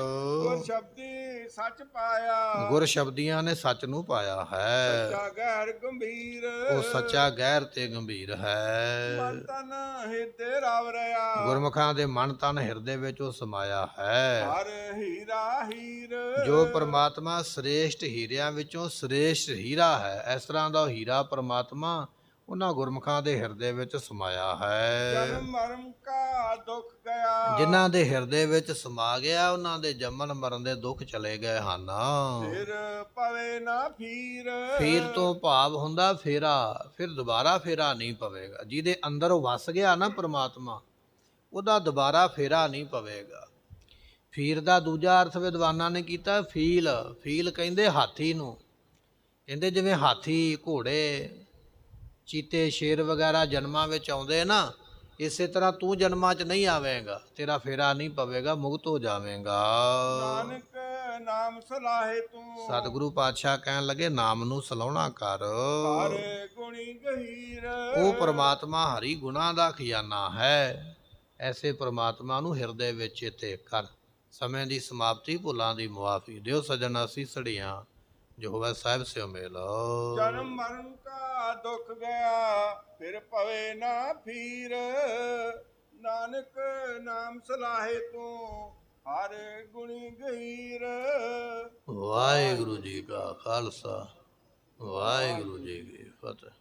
ਗੁਰ ਸ਼ਬਦੀ ਸੱਚ ਪਾਇਆ। ਗੁਰ ਸ਼ਬਦੀਆਂ ਨੇ ਸੱਚ ਨੂੰ ਪਾਇਆ ਹੈ। ਸੱਚਾ ਗਹਿਰ ਗੰਭੀਰ। ਉਹ ਸੱਚਾ ਗਹਿਰ ਤੇ ਗੰਭੀਰ ਹੈ। ਮਨ ਤਨ ਹਿਰਦੇ ਰਵ ਰਿਆ। ਗੁਰਮੁਖਾਂ ਦੇ ਮਨ ਤਨ ਹਿਰਦੇ ਵਿੱਚ ਉਹ ਸਮਾਇਆ ਹੈ। ਹਰ ਹੀਰਾ ਹੀਰ। ਜੋ ਪਰਮਾਤਮਾ ਸ੍ਰੇਸ਼ਟ ਹੀਰਿਆਂ ਵਿੱਚੋਂ ਸ੍ਰੇਸ਼ਟ ਹੀਰਾ ਹੈ, ਇਸ ਤਰ੍ਹਾਂ ਦਾ ਹੀਰਾ ਪਰਮਾਤਮਾ ਉਹਨਾਂ ਗੁਰਮੁਖਾਂ ਦੇ ਹਿਰਦੇ ਵਿੱਚ ਸਮਾਇਆ ਹੈ। ਜਨਮ ਮਰਨ ਕਾ ਦੁੱਖ ਗਿਆ। ਜਿਨ੍ਹਾਂ ਦੇ ਹਿਰਦੇ ਵਿੱਚ ਸਮਾ ਗਿਆ, ਉਹਨਾਂ ਦੇ ਜੰਮਣ ਮਰਨ ਦੇ ਦੁੱਖ ਚਲੇ ਗਏ ਹਨ। ਫਿਰ ਪਵੇ ਨਾ ਫੀਰ। ਫੀਰ ਤੋਂ ਭਾਵ ਹੁੰਦਾ ਫੇਰਾ, ਫਿਰ ਦੁਬਾਰਾ ਫੇਰਾ ਨਹੀਂ ਪਵੇਗਾ। ਜਿਹਦੇ ਅੰਦਰ ਉਹ ਵਸ ਗਿਆ ਨਾ ਪਰਮਾਤਮਾ, ਉਹਦਾ ਦੁਬਾਰਾ ਫੇਰਾ ਨਹੀਂ ਪਵੇਗਾ। ਫੀਰ ਦਾ ਦੂਜਾ ਅਰਥ ਵਿਦਵਾਨਾਂ ਨੇ ਕੀਤਾ ਫੀਲ। ਫੀਲ ਕਹਿੰਦੇ ਹਾਥੀ ਨੂੰ, ਕਹਿੰਦੇ ਜਿਵੇਂ ਹਾਥੀ, ਘੋੜੇ, ਚੀਤੇ, ਸ਼ੇਰ ਵਗੈਰਾ ਜਨਮਾਂ ਵਿੱਚ ਆਉਂਦੇ ਨਾ, ਇਸੇ ਤਰ੍ਹਾਂ ਤੂੰ ਜਨਮਾਂ 'ਚ ਨਹੀਂ ਆਵੇਂਗਾ, ਤੇਰਾ ਫੇਰਾ ਨਹੀਂ ਪਵੇਗਾ, ਮੁਕਤ ਹੋ ਜਾਵੇਂਗਾ। ਨਾਨਕ ਨਾਮ ਸਲਾਹੇ ਤੂੰ। ਸਤਿਗੁਰੂ ਪਾਤਸ਼ਾਹ ਕਹਿਣ ਲੱਗੇ, ਨਾਮ ਨੂੰ ਸਲਾਹੁਣਾ ਕਰ। ਹਰ ਗੁਣੀ ਗਹੀਰ। ਉਹ ਪਰਮਾਤਮਾ ਹਰੀ ਗੁਣਾਂ ਦਾ ਖਜ਼ਾਨਾ ਹੈ। ਐਸੇ ਪਰਮਾਤਮਾ ਨੂੰ ਹਿਰਦੇ ਵਿੱਚ ਚੇਤੇ ਕਰ। ਸਮੇਂ ਦੀ ਸਮਾਪਤੀ, ਭੁੱਲਾਂ ਦੀ ਮੁਆਫੀ ਦਿਓ ਸਜਣ ਅਸੀਂ ਸੜੀਆਂ, ਜੋ ਹੋਵੇ ਸਾਹਿਬ ਸਿਓ ਮੇਲ। ਜਨਮ ਮਰਨ ਕਾ ਦੁੱਖ ਗਿਆ, ਫਿਰ ਪਵੇ ਨਾ ਫੀਰ। ਨਾਨਕ ਨਾਮ ਸਲਾਹੇ ਤੂੰ, ਹਰ ਗੁਣੀ ਗਹੀਰ। ਵਾਹਿਗੁਰੂ ਜੀ ਕਾ ਖਾਲਸਾ, ਵਾਹਿਗੁਰੂ ਜੀ ਕੀ ਫਤਿਹ।